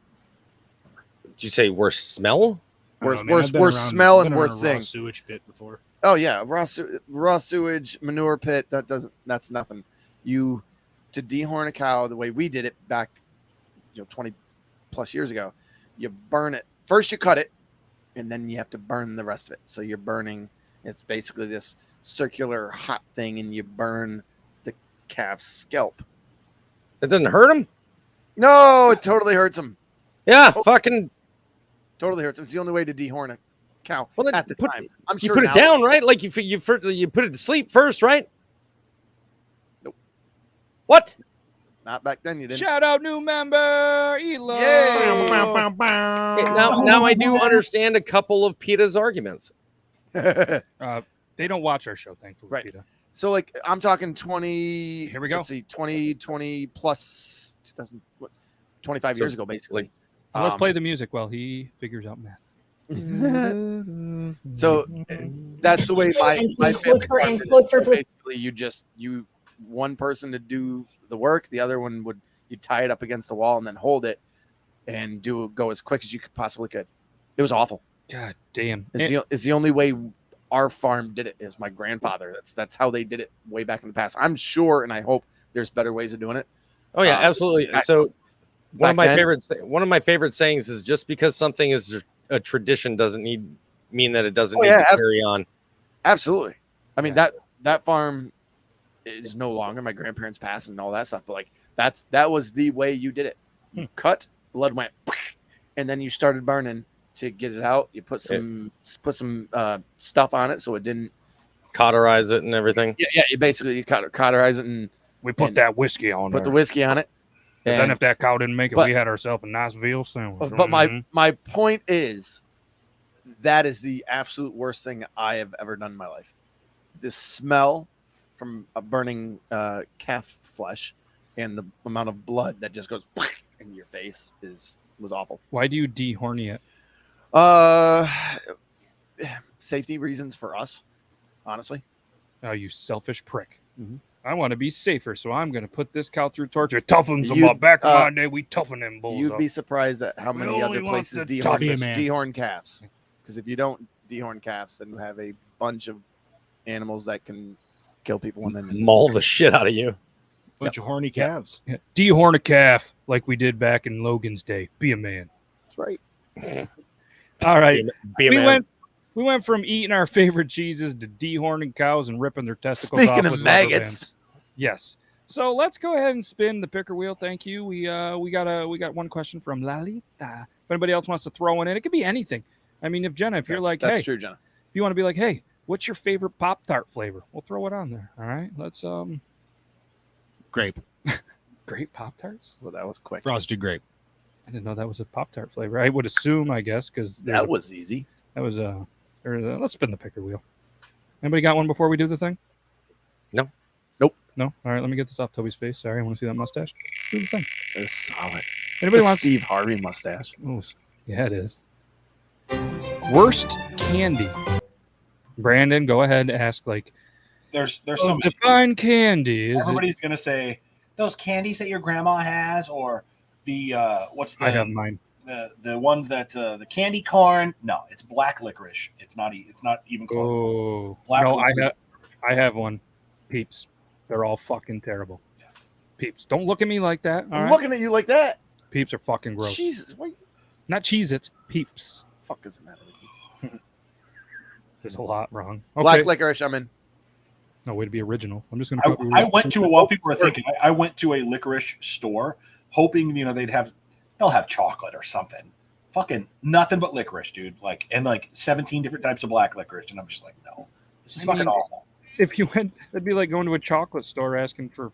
Did you say worst smell? Worst smell and worst thing. Sewage pit before. Oh yeah, raw sewage, manure pit. That's nothing. To dehorn a cow the way we did it back, 20 plus years ago. You burn it first. You cut it, and then you have to burn the rest of it. So you're burning. It's basically this circular hot thing, and you burn the calf's scalp. It doesn't hurt him? No, it totally hurts them. Yeah, fucking. Totally hurts them. It's the only way to dehorn a cow Well, then at the time. I'm You sure put now, it down, right? Like you put it to sleep first, right? Nope. What? Not back then. You didn't. Shout out new member Elo. Yay! Now I do understand a couple of PETA's arguments. They don't watch our show, thankfully. Right. Peter. So like I'm talking 20. Here we go. Let's see, 20 plus 2000, 25 years ago, basically. Let's play the music while he figures out math. So that's the way my family Closer and started. closer So to- basically, you one person to do the work, the other one you tie it up against the wall and then hold it and go as quick as you could possibly could. It was awful. God damn. It's the only way our farm did it. Is my grandfather. That's how they did it way back in the past. I'm sure, and I hope there's better ways of doing it. Oh yeah, absolutely. So one of back my favorite sayings is just because something is a tradition doesn't mean that it doesn't Oh, need yeah, to carry on. Absolutely. I mean that farm is no longer. My grandparents passed and all that stuff, but like that was the way you did it. You cut, blood went, and then you started burning to get it out. You put some stuff on it so it didn't Cauterize it and everything. Yeah, you basically cauterize it and we put that whiskey on put there. the whiskey on it. And then if that cow didn't make it, but- we had ourselves a nice veal sandwich. But my point is, that is the absolute worst thing I have ever done in my life. The smell from a burning calf flesh and the amount of blood that just goes in your face was awful. Why do you dehorn it? Safety reasons for us, honestly. Oh, you selfish prick. Mhm. I want to be safer, so I'm going to put this cow through torture. It toughens them You- up. Back in my day, we toughen them bulls You'd up. be surprised at how many only other want places the tough man. dehorn calves. Because if you don't dehorn calves, then you have a bunch of animals that can kill people and then Maul the shit out of you. Bunch of horny calves. Yeah. Dehorn a calf like we did back in Logan's day. Be a man. That's right. All right. Be a we man. went We went from eating our favorite cheeses to dehorning cows and ripping their testicles off Speaking of with rubber maggots. bands. Yes. So let's go ahead and spin the picker wheel. Thank you. We got one question from Lalita. If anybody else wants to throw one in, it could be anything. I mean, if Jenna, if you're like, that's hey, true, Jenna. if you want to be like, hey, what's your favorite Pop-Tart flavor? We'll throw it on there. All right. Let's Grape. grape Pop-Tarts? Well, that was quick. Frosted grape. I didn't know that was a Pop-Tart flavor. I would assume, I guess, because That was easy. let's spin the picker wheel. Anybody got one before we do the thing? No. Nope. No? All right, let me get this off Toby's face. Sorry, I want to see that mustache. Let's do the thing. It's solid. Anybody The wants Steve Harvey mustache. Oh, yeah, it is. Worst candy. Brandon, go ahead and ask, like, There's so many. define candy. Is it, Everybody's gonna say those candies that your grandma has, or the what's the I have mine. the ones that the candy corn. No, it's black licorice. It's not even close. Oh, Black no, licorice. I have one. Peeps. They're all fucking terrible. Peeps. Don't look at me like that. All I'm right? looking at you like that. Peeps are fucking gross. Jesus, what Not Cheez-Its. Peeps. the fuck is the matter with you? There's a lot wrong. Okay. Black licorice, I'm in. No way to be original. I'm just going to. I went to while people were thinking. I went to a licorice store, hoping they'll have chocolate or something. Fucking nothing but licorice, dude. Like 17 different types of black licorice, and I'm just like, no, this is I fucking mean, awful. If you went, it'd be like going to a chocolate store asking for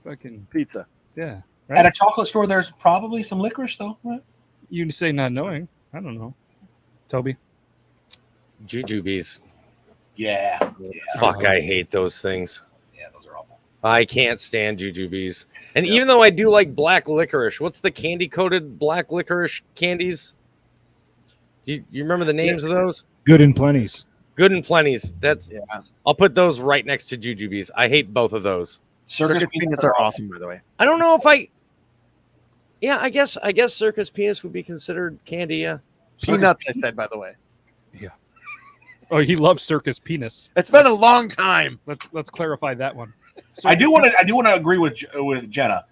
fucking Pizza. yeah. At a chocolate store, there's probably some licorice though. Right? You say not knowing. I don't know. Toby. Jujubes. Yeah. Fuck, I hate those things. Yeah, those are awful. I can't stand jujubes. And even though I do like black licorice, what's the candy coated black licorice candies? You remember the names of those? Good and plenties. Good and plenties. That's Yeah. I'll put those right next to jujubes. I hate both of those. Circus peanuts are awesome, by the way. I don't know if I. Yeah, I guess circus penis would be considered candy. Yeah. Peanuts, I said, by the way. Oh, he loves circus penis. It's been a long time. Let's clarify that one. I do want to agree with Jenna.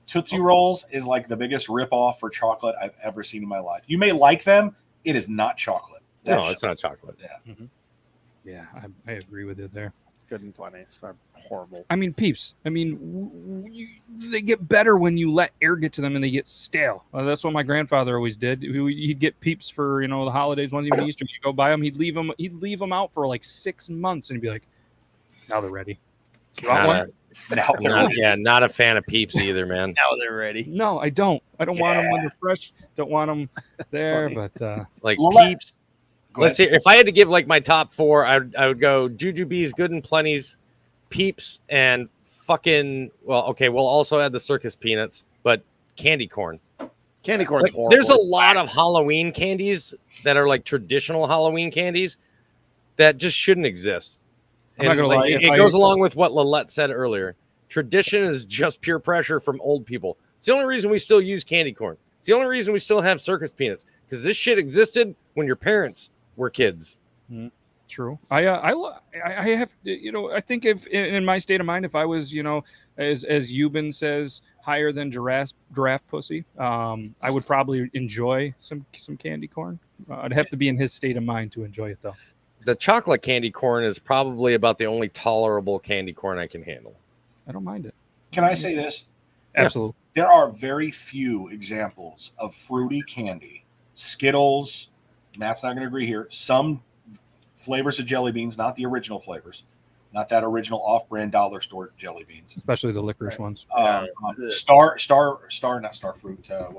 Tootsie Rolls is like the biggest ripoff for chocolate I've ever seen in my life. You may like them, it is not chocolate. No, it's not chocolate. Yeah, I agree with you there. Good and plenty. It's not horrible. I mean, Peeps. I mean, they get better when you let air get to them and they get stale. That's what my grandfather always did. He'd get Peeps for the holidays, once even Easter. You go buy them, he'd leave them out for like 6 months, and he'd be like, "Now they're ready." You want one? Not a fan of Peeps either, man. Now they're ready. No, I don't. I don't want them when they're fresh. Don't want them there, but Like Well, Peeps. Let's see. If I had to give like my top four, I would go Jujubes, Good and Plenty's, Peeps, and fucking. Well, okay, we'll also add the circus peanuts, but candy corn. Candy corn's Like, horrible. there's a It's lot whack. of Halloween candies that are like traditional Halloween candies that just shouldn't exist. I'm not And, gonna like, lie, it goes along with what Lillette said earlier. Tradition is just pure pressure from old people. It's the only reason we still use candy corn. It's the only reason we still have circus peanuts, because this shit existed when your parents were kids. True. I have, I think if in my state of mind, if I was, as Euban says, higher than giraffe pussy, I would probably enjoy some candy corn. I'd have to be in his state of mind to enjoy it, though. The chocolate candy corn is probably about the only tolerable candy corn I can handle. I don't mind it. Can I say this? Absolutely. There are very few examples of fruity candy. Skittles, Matt's not going to agree here. Some flavors of jelly beans, not the original flavors, not that original off-brand dollar store jelly beans. Especially the licorice ones. Not Starfruit. What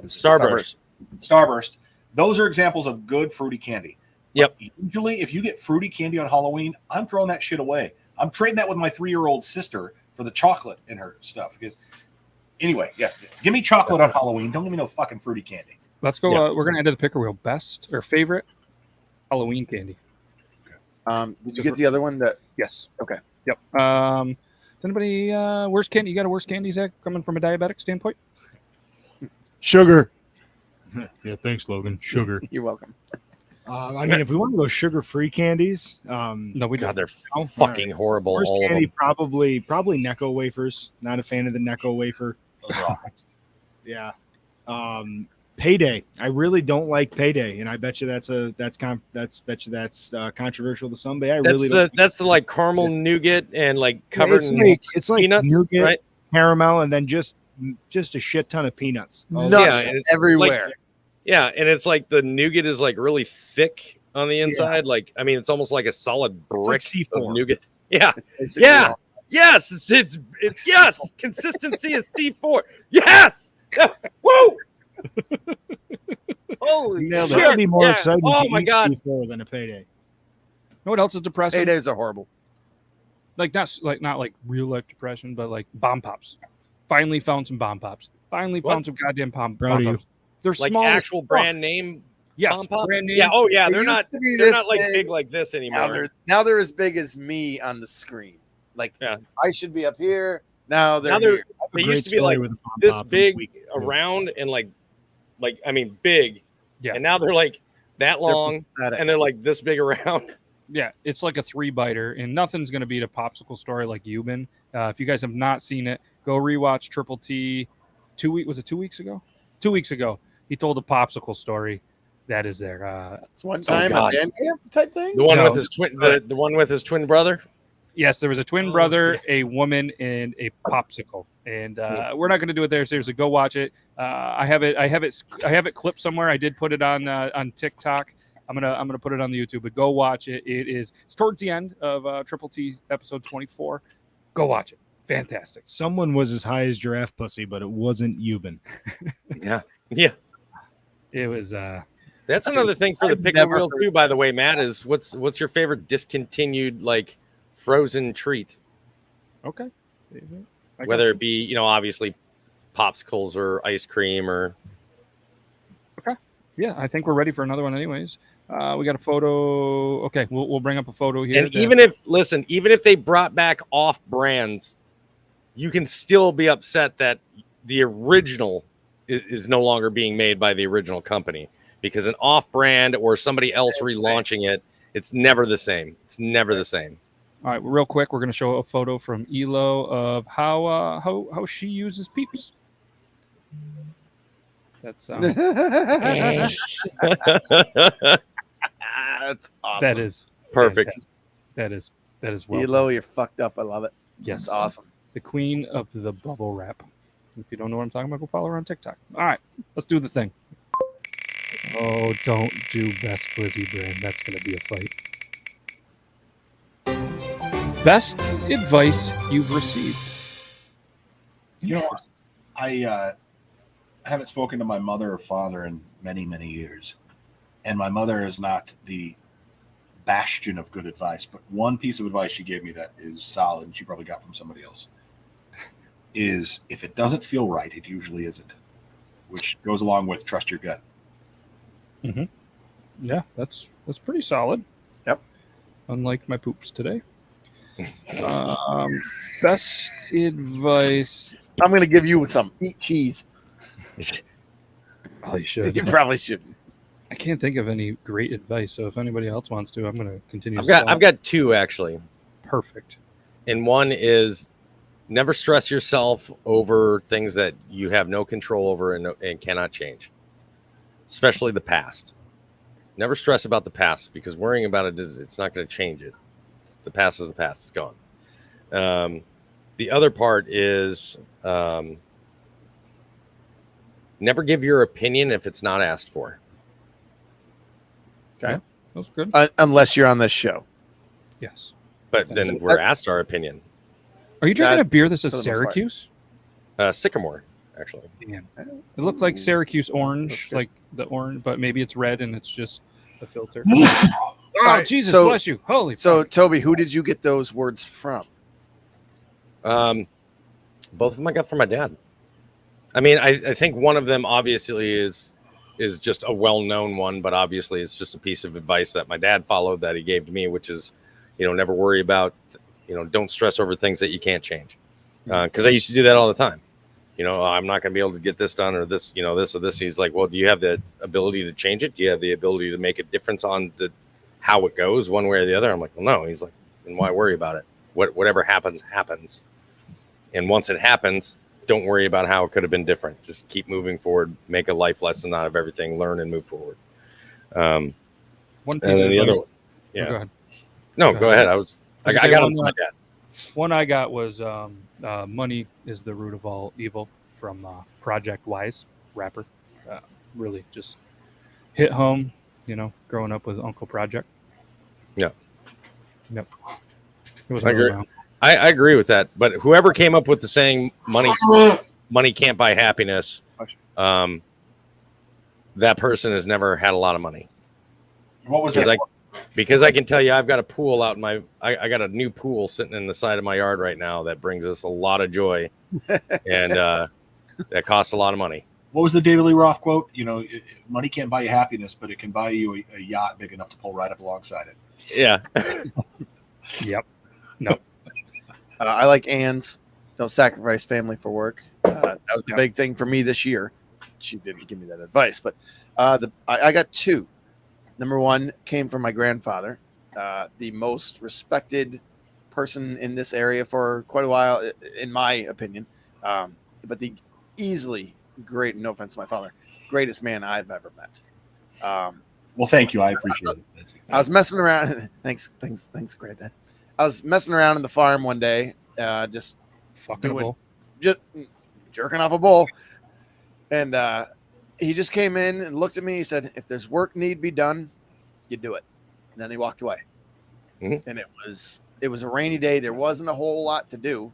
is it? Starburst. Starburst. Those are examples of good fruity candy. Yep. But usually, if you get fruity candy on Halloween, I'm throwing that shit away. I'm trading that with my 3-year-old sister for the chocolate in her stuff. Because anyway, yeah, give me chocolate on Halloween. Don't give me no fucking fruity candy. Let's go. Yeah. We're going to enter the picker wheel. Best or favorite Halloween candy? Did you get the other one? That Yes. Okay. Yep. Does anybody worst candy? You got a worst candy, Zach, coming from a diabetic standpoint? Sugar. Yeah, thanks, Logan. Sugar. you're welcome. I mean, if we want to go sugar-free candies, No, we God, don't. they're fucking horrible. worst All of candy them. probably Necco wafers. Not a fan of the Necco wafer. Those are awful. Yeah. Payday. I really don't like Payday, and I bet you that's controversial to somebody. I That's really the don't. that's the like caramel nougat and like Yeah, covered in it's like peanuts, nougat, right? caramel, and then just a shit ton of peanuts. Nuts and it's everywhere. Yeah, and it's like the nougat is like really thick on the inside. Like, I mean, it's almost like a solid It's like brick of C4. nougat. Yeah, Basically yeah, all- yes, it's yes, consistency is C4. Yes, woo! Holy Nailed it. shit! That'd be more Yeah. exciting Oh to my eat god! C4 than a Payday. You know what else is depressing? Paydays are horrible. Like not like real life depression, but like bomb pops. Finally found some bomb pops. Finally What? found some goddamn bomb Proud of you. pops. They're Like small. as actual fuck. brand name Yes, bomb pops? brand name. Yeah. Oh yeah, They they're used not to be they're this not like big. big like this anymore. Now they're as big as me on the screen. Like Yeah. I should be up here. Now they're Now they're here. they A great used to be story like with a bomb this pop from big a week ago. around and like I mean big. Yeah. And now they're like that They're long pathetic. and they're like this big around. Yeah, it's like a 3-biter, and nothing's going to beat a popsicle story like Euban. If you guys have not seen it, go rewatch Triple T. 2 weeks ago? 2 weeks ago, he told a popsicle story. That is there. It's one time a God. band camp type thing. The one No. with his twin the one with his twin brother. Yes, there was a twin Oh, brother, a woman, and a popsicle. And we're not going to do it there. Seriously, go watch it. I have it clipped somewhere. I did put it on TikTok. I'm gonna put it on the YouTube, but go watch it. It's towards the end of Triple T episode 24. Go watch it. Fantastic. Someone was as high as giraffe pussy, but it wasn't Euban. Yeah. Yeah. It was That's another thing for the I've pickle never wheel heard- too, by the way, Matt, is what's your favorite discontinued like frozen treat? okay. I got Whether you. it be, you know, obviously popsicles or ice cream or Yeah, I think we're ready for another one, anyways. We got a photo. Okay, we'll bring up a photo here. and even if they brought back off brands, you can still be upset that the original is no longer being made by the original company, because an off brand or somebody else relaunching it, it's never the same. It's never the same. All right, real quick, we're going to show a photo from Elo of how she uses Peeps. That's That's awesome. that is Perfect. fantastic. That is well. Elo, you're fucked up. I love it. Yes, It's awesome. the queen of the bubble wrap. If you don't know what I'm talking about, go follow her on TikTok. All right, let's do the thing. Oh, don't do best Glizzy brand. That's going to be a fight. Best advice you've received. You know, I haven't spoken to my mother or father in many, many years. And my mother is not the bastion of good advice, but one piece of advice she gave me that is solid, and she probably got from somebody else, is if it doesn't feel right, it usually isn't, which goes along with trust your gut. Yeah, that's pretty solid. Yep. Unlike my poops today. Best advice. I'm gonna give you some. Eat cheese. Oh, you should. You probably shouldn't. I can't think of any great advice, so if anybody else wants to, I'm going to continue. I've got two actually. Perfect. And one is never stress yourself over things that you have no control over and cannot change, especially the past. Never stress about the past, because worrying about it it's not going to change it. The past is the past. It's gone. The other part is never give your opinion if it's not asked for. That was good. Unless you're on this show. Yes. But then we're asked our opinion. Are you drinking That- a beer that says for the most part. Syracuse? Sycamore, actually. Damn. It looked like Syracuse That's orange, good. like the orange, but maybe it's red and it's just a filter. All Oh, right, Jesus, so- bless you. Holy So, fuck. Toby, who did you get those words from? Both of them I got from my dad. I mean, I think one of them obviously is just a well-known one, but obviously it's just a piece of advice that my dad followed that he gave to me, which is, never worry about, don't stress over things that you can't change. Because I used to do that all the time. I'm not going to be able to get this done or this, this or this. He's like, well, do you have the ability to change it? Do you have the ability to make a difference on how it goes one way or the other? I'm like, well, no. He's like, then why worry about it? Whatever happens, happens. And once it happens, don't worry about how it could have been different. Just keep moving forward, make a life lesson out of everything, learn and move forward. One piece And then of the other advice. one, yeah. Go ahead. No, go ahead. I got on to my dad. One I got was money is the root of all evil from Project Wise, rapper. Really just hit home, growing up with Uncle Project. Yeah. Yep. It was I agree. I agree with that. But whoever came up with the saying money can't buy happiness, that person has never had a lot of money. What was that? Because I can tell you, I've got a pool out in I got a new pool sitting in the side of my yard right now that brings us a lot of joy, and that costs a lot of money. What was the David Lee Roth quote? Money can't buy you happiness, but it can buy you a yacht big enough to pull right up alongside it. Yeah. Yep. No. I like Ann's. Don't sacrifice family for work. That was a big thing for me this year. She didn't give me that advice, but I got two. Number one came from my grandfather, the most respected person in this area for quite a while, in my opinion. But the easily great, no offense to my father, greatest man I've ever met. Well, thank you. I appreciate it. I was messing around. Thanks, Granddad. I was messing around in the farm one day, just Fucking bull. just jerking off a bull, and he just came in and looked at me. He said, "If there's work need be done, you do it." And then he walked away. Mm-hmm. And it was a rainy day. There wasn't a whole lot to do,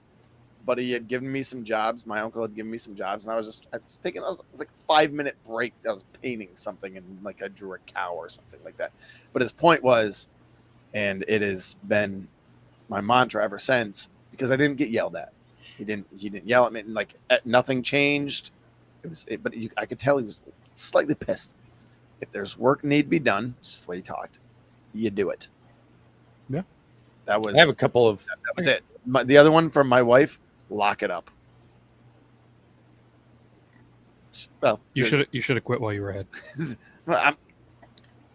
but he had given me some jobs. My uncle had given me some jobs, and I was taking. It was like a 5-minute break. I was painting something, and like I drew a cow or something like that. But his point was, and it has been my mantra ever since, because I didn't get yelled at. He didn't yell at me, and like nothing changed. I could tell he was slightly pissed. If there's work need be done, this is the way he talked, you do it. Yeah. That was. I have a couple of. That was it. The other one from my wife: lock it up. Well, You should have quit while you were ahead.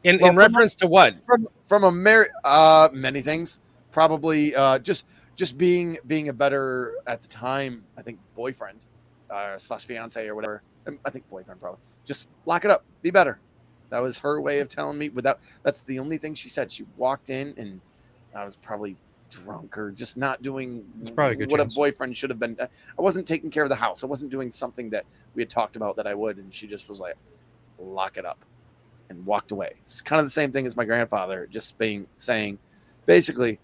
In reference to what? From many things. Probably just being a better, at the time, I think, boyfriend / fiance or whatever. I think boyfriend probably. Just lock it up. Be better. That was her way of telling me. That's the only thing she said. She walked in and I was probably drunk or just not doing what a boyfriend should have been. I wasn't taking care of the house. I wasn't doing something that we had talked about that I would. And she just was like, lock it up, and walked away. It's kind of the same thing as my grandfather, just saying, basically,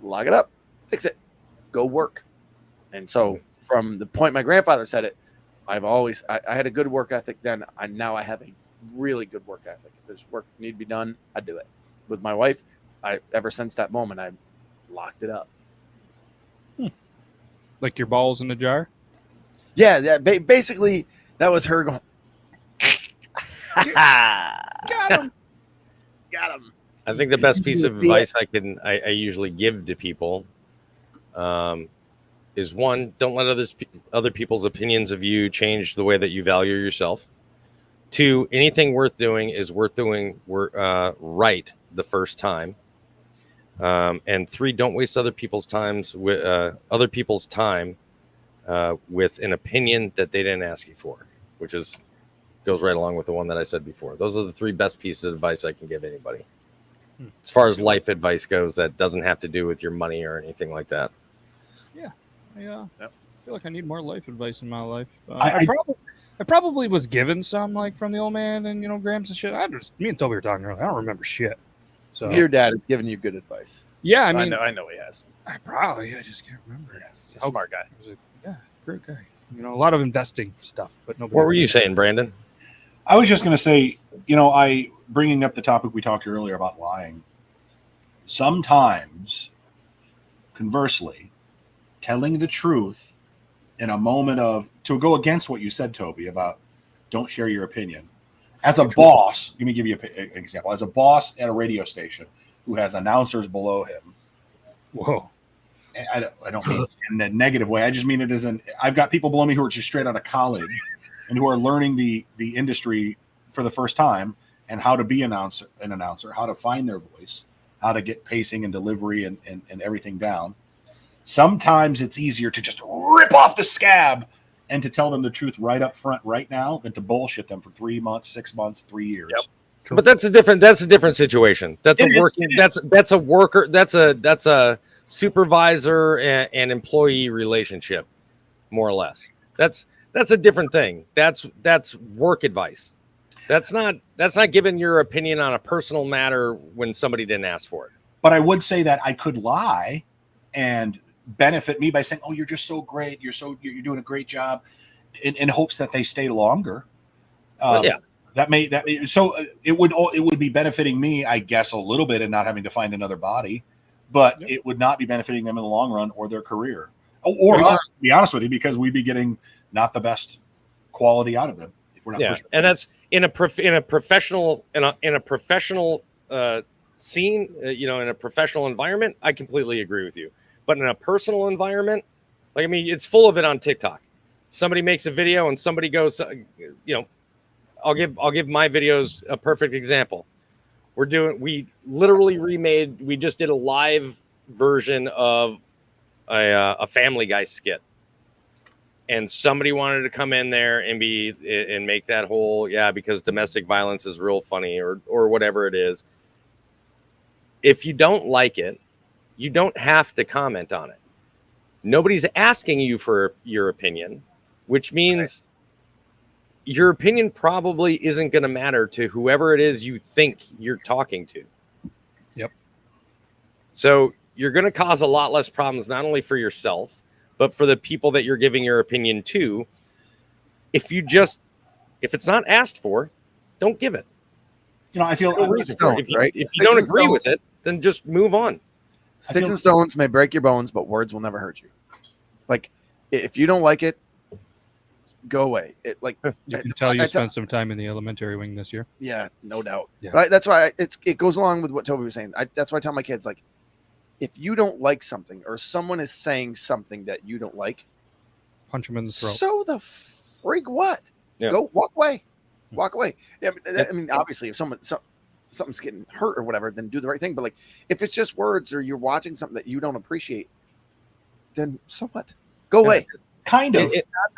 lock it up, fix it, go work. And so from the point my grandfather said it, I had a good work ethic then. Now I have a really good work ethic. If there's work need to be done, I do it. With my wife, ever since that moment, I locked it up. Like your balls in a jar? Yeah, basically that was her going, Got him. Got him. I think the best piece of advice I usually give to people is, one, don't let other people's opinions of you change the way that you value yourself. 2, anything worth doing is worth doing right the first time. And 3, don't waste other people's time with an opinion that they didn't ask you for, which goes right along with the one that I said before. Those are the 3 best pieces of advice I can give anybody. As far as life advice goes, that doesn't have to do with your money or anything like that. Yeah. I feel like I need more life advice in my life. I probably was given some, like, from the old man and grams and shit. Me and Toby were talking earlier. I don't remember shit. So your dad has given you good advice. Yeah, I mean, I know he has. I just can't remember. Yes, he's a smart guy. Great guy. A lot of investing stuff, but nobody. What were you saying, Brandon? I was just going to say, bringing up the topic we talked earlier about lying. Sometimes, conversely, telling the truth in a moment to go against what you said, Toby, about don't share your opinion. As a boss, let me give you an example. As a boss at a radio station who has announcers below him. Whoa. I don't mean it in a negative way. I just mean it as I've got people below me who are just straight out of college and who are learning the industry for the first time and how to be an announcer, how to find their voice, how to get pacing and delivery and everything down. Sometimes it's easier to just rip off the scab and to tell them the truth right up front right now than to bullshit them for 3 months, 6 months, 3 years. Yep. But that's a different situation. That's that's a worker, that's a supervisor and employee relationship, more or less. That's a different thing. That's work advice. That's not giving your opinion on a personal matter when somebody didn't ask for it. But I would say that I could lie and benefit me by saying, "Oh, you're just so great. You're doing a great job," in hopes that they stay longer. Yeah. It would be benefiting me, I guess, a little bit, and not having to find another body, but it would not be benefiting them in the long run or their career, or us, to be honest with you, because we'd be getting not the best quality out of them if we're not. Yeah, and that's in a professional scene, in a professional environment. I completely agree with you, but in a personal environment, it's full of it on TikTok. Somebody makes a video and somebody goes, I'll give my videos a perfect example. We just did a live version of a Family Guy skit, and somebody wanted to come in there and make that whole, because domestic violence is real funny or whatever it is. If you don't like it, you don't have to comment on it. Nobody's asking you for your opinion, which means your opinion probably isn't going to matter to whoever it is you think you're talking to. Yep. So you're going to cause a lot less problems, not only for yourself, but for the people that you're giving your opinion to. If it's not asked for, don't give it. I feel no reason for it. If you don't agree with it, then just move on. Sticks and stones may break your bones, but words will never hurt you. Like, if you don't like it, go away. You can tell you spent some time in the elementary wing this year. Yeah, no doubt. Yeah. Right? That's why it goes along with what Toby was saying. That's why I tell my kids, like, if you don't like something or someone is saying something that you don't like, punch them in the throat. So the freak what? Yeah. Go walk away. Walk away. Yeah, I mean, obviously, if something's getting hurt or whatever, then do the right thing. But if it's just words or you're watching something that you don't appreciate, then so what? Go away. Kind of.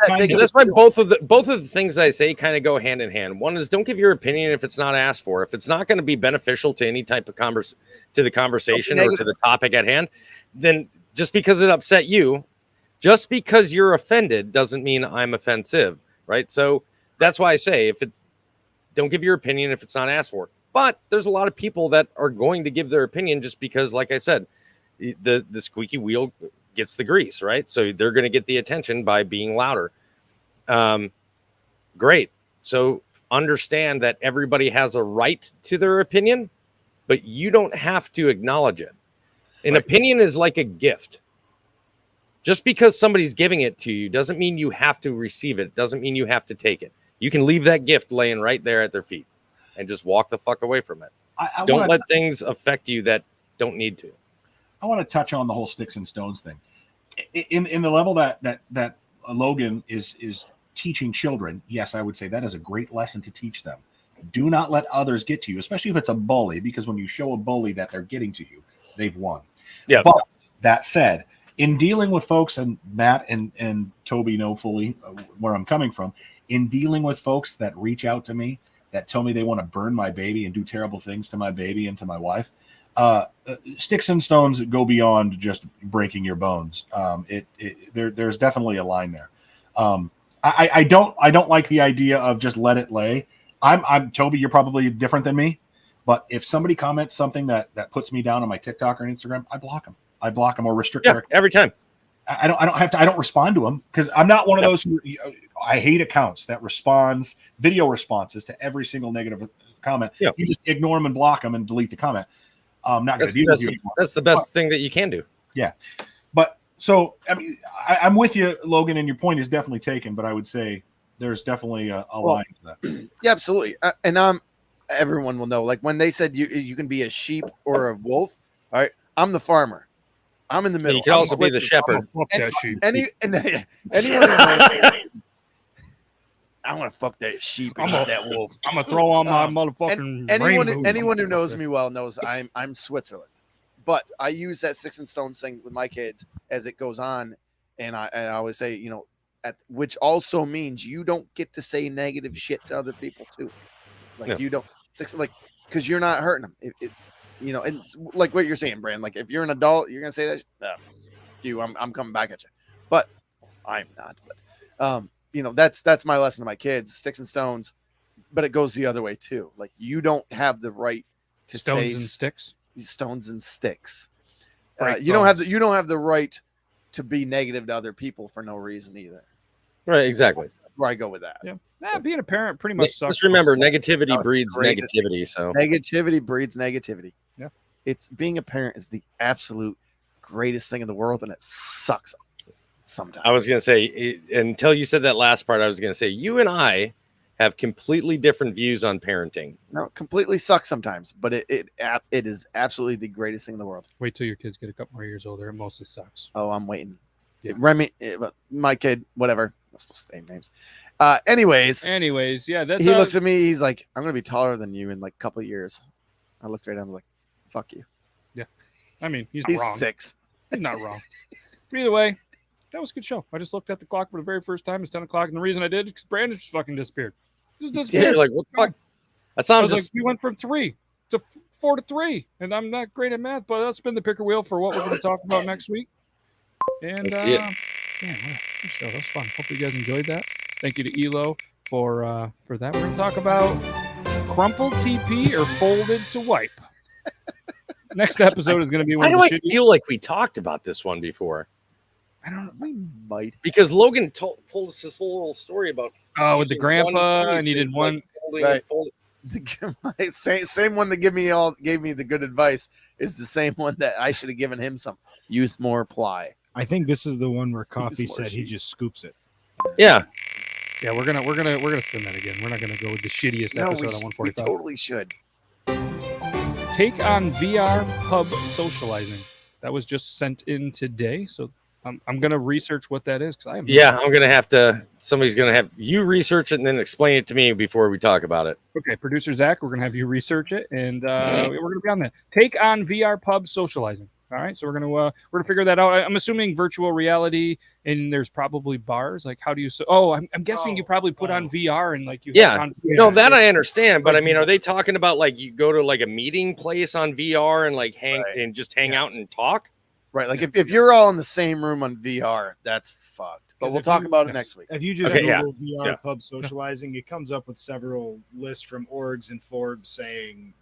That's why both of the things I say kind of go hand in hand. One is don't give your opinion if it's not asked for. If it's not going to be beneficial to any type of to the conversation or to the topic at hand, then just because it upset you, just because you're offended doesn't mean I'm offensive, right? So that's why I say don't give your opinion if it's not asked for. But there's a lot of people that are going to give their opinion just because, like I said, the squeaky wheel gets the grease, right? So they're going to get the attention by being louder. Great. So understand that everybody has a right to their opinion, but you don't have to acknowledge it. An opinion is like a gift. Just because somebody's giving it to you doesn't mean you have to receive it. Doesn't mean you have to take it. You can leave that gift laying right there at their feet and just walk the fuck away from it. Don't let things affect you that don't need to. I want to touch on the whole sticks and stones thing. In the level that Logan is teaching children, yes, I would say that is a great lesson to teach them. Do not let others get to you, especially if it's a bully, because when you show a bully that they're getting to you, they've won. Yeah. But that said, in dealing with folks, and Matt and Toby know fully where I'm coming from, in dealing with folks that reach out to me, that tell me they want to burn my baby and do terrible things to my baby and to my wife, sticks and stones go beyond just breaking your bones. There's definitely a line there. I don't like the idea of just let it lay. I'm Toby, you're probably different than me, but if somebody comments something that puts me down on my TikTok or Instagram, I block them or restrict their account. Every time. I don't respond to them because I'm not one of those who, I hate accounts that responds video responses to every single negative comment. Yeah. You just ignore them and block them and delete the comment. I'm not going to deal with you anymore. That's the best thing that you can do. Yeah. But so, I mean, I'm with you, Logan, and your point is definitely taken, but I would say there's definitely a line to that. Yeah, absolutely. And everyone will know, like when they said you can be a sheep or a wolf, all right, I'm the farmer. I'm in the middle. You can also be the shepherd. Anyone who knows, I want to fuck that sheep and that wolf. I'm gonna throw on my motherfucking. Anyone who knows me well knows I'm Switzerland, But I use that sticks and stones thing with my kids as it goes on, and I always say, you know, which also means you don't get to say negative shit to other people too. Like you don't, like, because you're not hurting them. You know, and it's like what you're saying, Brand. Like if you're an adult, you're gonna say that. I'm coming back at you, but I'm not. But you know, that's my lesson to my kids: sticks and stones. But it goes the other way too. Like you don't have the right to Stones say and sticks. Stones and sticks. Right, You don't have the right to be negative to other people for no reason either. Right, exactly. That's where I go with that. Yeah. Being a parent pretty much sucks. Just remember, negativity No, breeds great. negativity. So Negativity breeds negativity. Yeah. It's being a parent is the absolute greatest thing in the world, and it sucks sometimes. I was going to say, until you said that last part, I was going to say, you and I have completely different views on parenting. No, it completely sucks sometimes, but it is absolutely the greatest thing in the world. Wait till your kids get a couple more years older. It mostly sucks. Oh, I'm waiting. Yeah. Remy, my kid, whatever. I'm not supposed to say names. Anyways, yeah, that's he looks at me. He's like, "I'm gonna be taller than you in like a couple of years." I looked right at him like, "Fuck you." Yeah, I mean, he's wrong. 6. He's not wrong. But either way, that was a good show. I just looked at the clock for the very first time. It's 10 o'clock, and the reason I did is because Brandon just fucking disappeared. Just Yeah, disappeared. like what the fuck? I I saw him was like, just. we went from 3 to 4 to 3, and I'm not great at math, but let's spin the picker wheel for what we're going to talk about next week. And Let's see it. yeah, what a show. That was fun. Hopefully you guys enjoyed that. Thank you to Elo for that. We're going to talk about crumpled TP or folded to wipe. Next episode is going to be one Why of do the I feel like we talked about this one before? I don't know. We might. Because Logan told us this whole little story about With the using grandpa, one I needed piece, one. like, folding Right. and folding. Same one that gave me the good advice is the same one that I should have given him some. Use more ply. I think this is the one where Coffee more said he sheet. just scoops it. Yeah, Yeah, we're gonna spin that again. We're not gonna go with the shittiest No, episode we on 145. totally should. Take on VR pub socializing. That was just sent in today, so I'm gonna research what that is because I have no yeah. idea. I'm gonna have to. Somebody's gonna have you research it and then explain it to me before we talk about it. Okay, producer Zach, we're gonna have you research it, and we're gonna be on that. Take on VR pub socializing. All right, so we're gonna figure that out. I'm assuming virtual reality, and there's probably bars. Like, how do you? I'm guessing you probably put on VR and like you. Yeah. have No, that I understand, but I mean, are they talking about like you go to like a meeting place on VR and like hang Right. and just hang out Yes. and talk? Right. Like if you're all in the same room on VR, that's fucked. But 'Cause we'll if talk you- about it yes. next week. If you just Okay, yeah. Google VR Yeah. pub socializing, it comes up with several lists from orgs and Forbes saying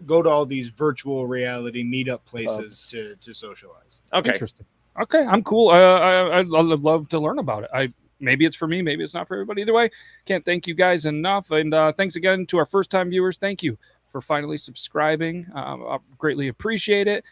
go to all these virtual reality meetup places to socialize. Okay. Interesting. Okay, I'm cool. I'd love to learn about it. Maybe it's for me, maybe it's not for everybody. Either way, can't thank you guys enough. And thanks again to our first-time viewers. Thank you for finally subscribing. I greatly appreciate it.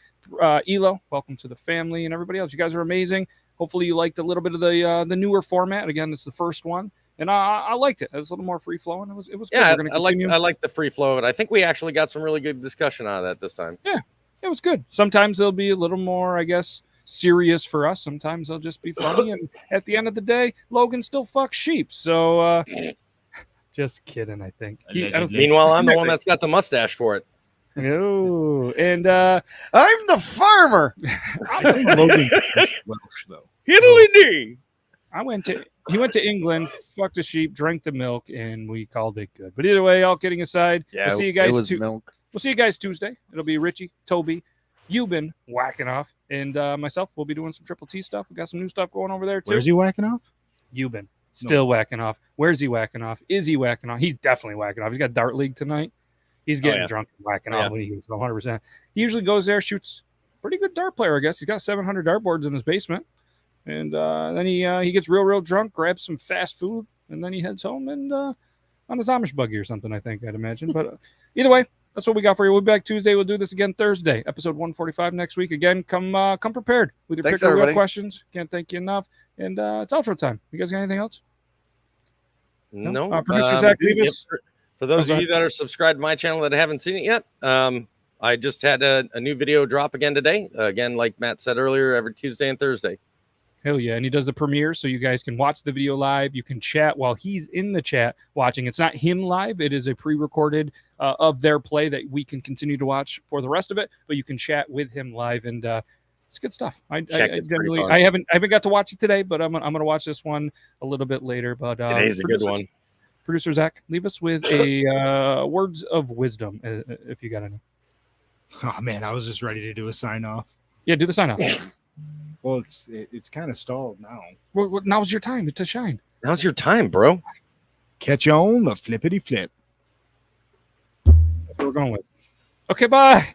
Elo, welcome to the family, and everybody else. You guys are amazing. Hopefully, you liked a little bit of the newer format. Again, it's the first one, and I liked it. It was a little more free flowing. It was good. Yeah, We're gonna continue. I like the free flow of it. I think we actually got some really good discussion out of that this time. It was good. Sometimes they'll be a little more, I guess, serious for us. Sometimes they'll just be funny. And at the end of the day, Logan still fucks sheep. So, just kidding. I think. Allegedly. Meanwhile, I'm the one that's got the mustache for it. No, and I'm the farmer. Logan is Welsh though. Hiddly-dee. he went to England, fucked a sheep, drank the milk, and we called it good. But either way, all kidding aside, Yeah, we'll see you guys. it was milk. We'll see you guys Tuesday. It'll be Richie, Toby, you've been whacking off, and myself. We'll be doing some Triple T stuff. We got some new stuff going over there too. Where's he whacking off? You've been still whacking off. Where's he whacking off? Is he whacking off? He's definitely whacking off. He's got Dart League tonight. He's getting yeah. drunk and whacking Oh, off when he gets 100%. He usually goes there, shoots. Pretty good dart player, I guess. He's got 700 dart boards in his basement. And then he gets real drunk, grabs some fast food, and then he heads home and on his Amish buggy or something, I'd imagine. But either way, that's what we got for you. We'll be back Tuesday. We'll do this again Thursday, episode 145 next week. Again, come prepared with your Thanks, picker wheel everybody. questions. Can't thank you enough. And it's outro time. You guys got anything else? No. Producer Zac, leave yep, us. for those Okay. of you that are subscribed to my channel that haven't seen it yet, I just had a new video drop again today. Again, like Matt said earlier, every Tuesday and Thursday. Hell yeah. And he does the premiere, so you guys can watch the video live. You can chat while he's in the chat watching. It's not him live. It is a pre-recorded of their play that we can continue to watch for the rest of it, but you can chat with him live, and it's good stuff. I haven't got to watch it today, but I'm gonna watch this one a little bit later. But Today's a good one. Producer Zac, leave us with a words of wisdom if you got any. Oh man, I was just ready to do a sign off. Yeah, do the sign off. Well, it's kind of stalled now. Well, now's your time to shine. Now's your time, bro. Catch you on the flippity flip. That's what we're going with. Okay, bye.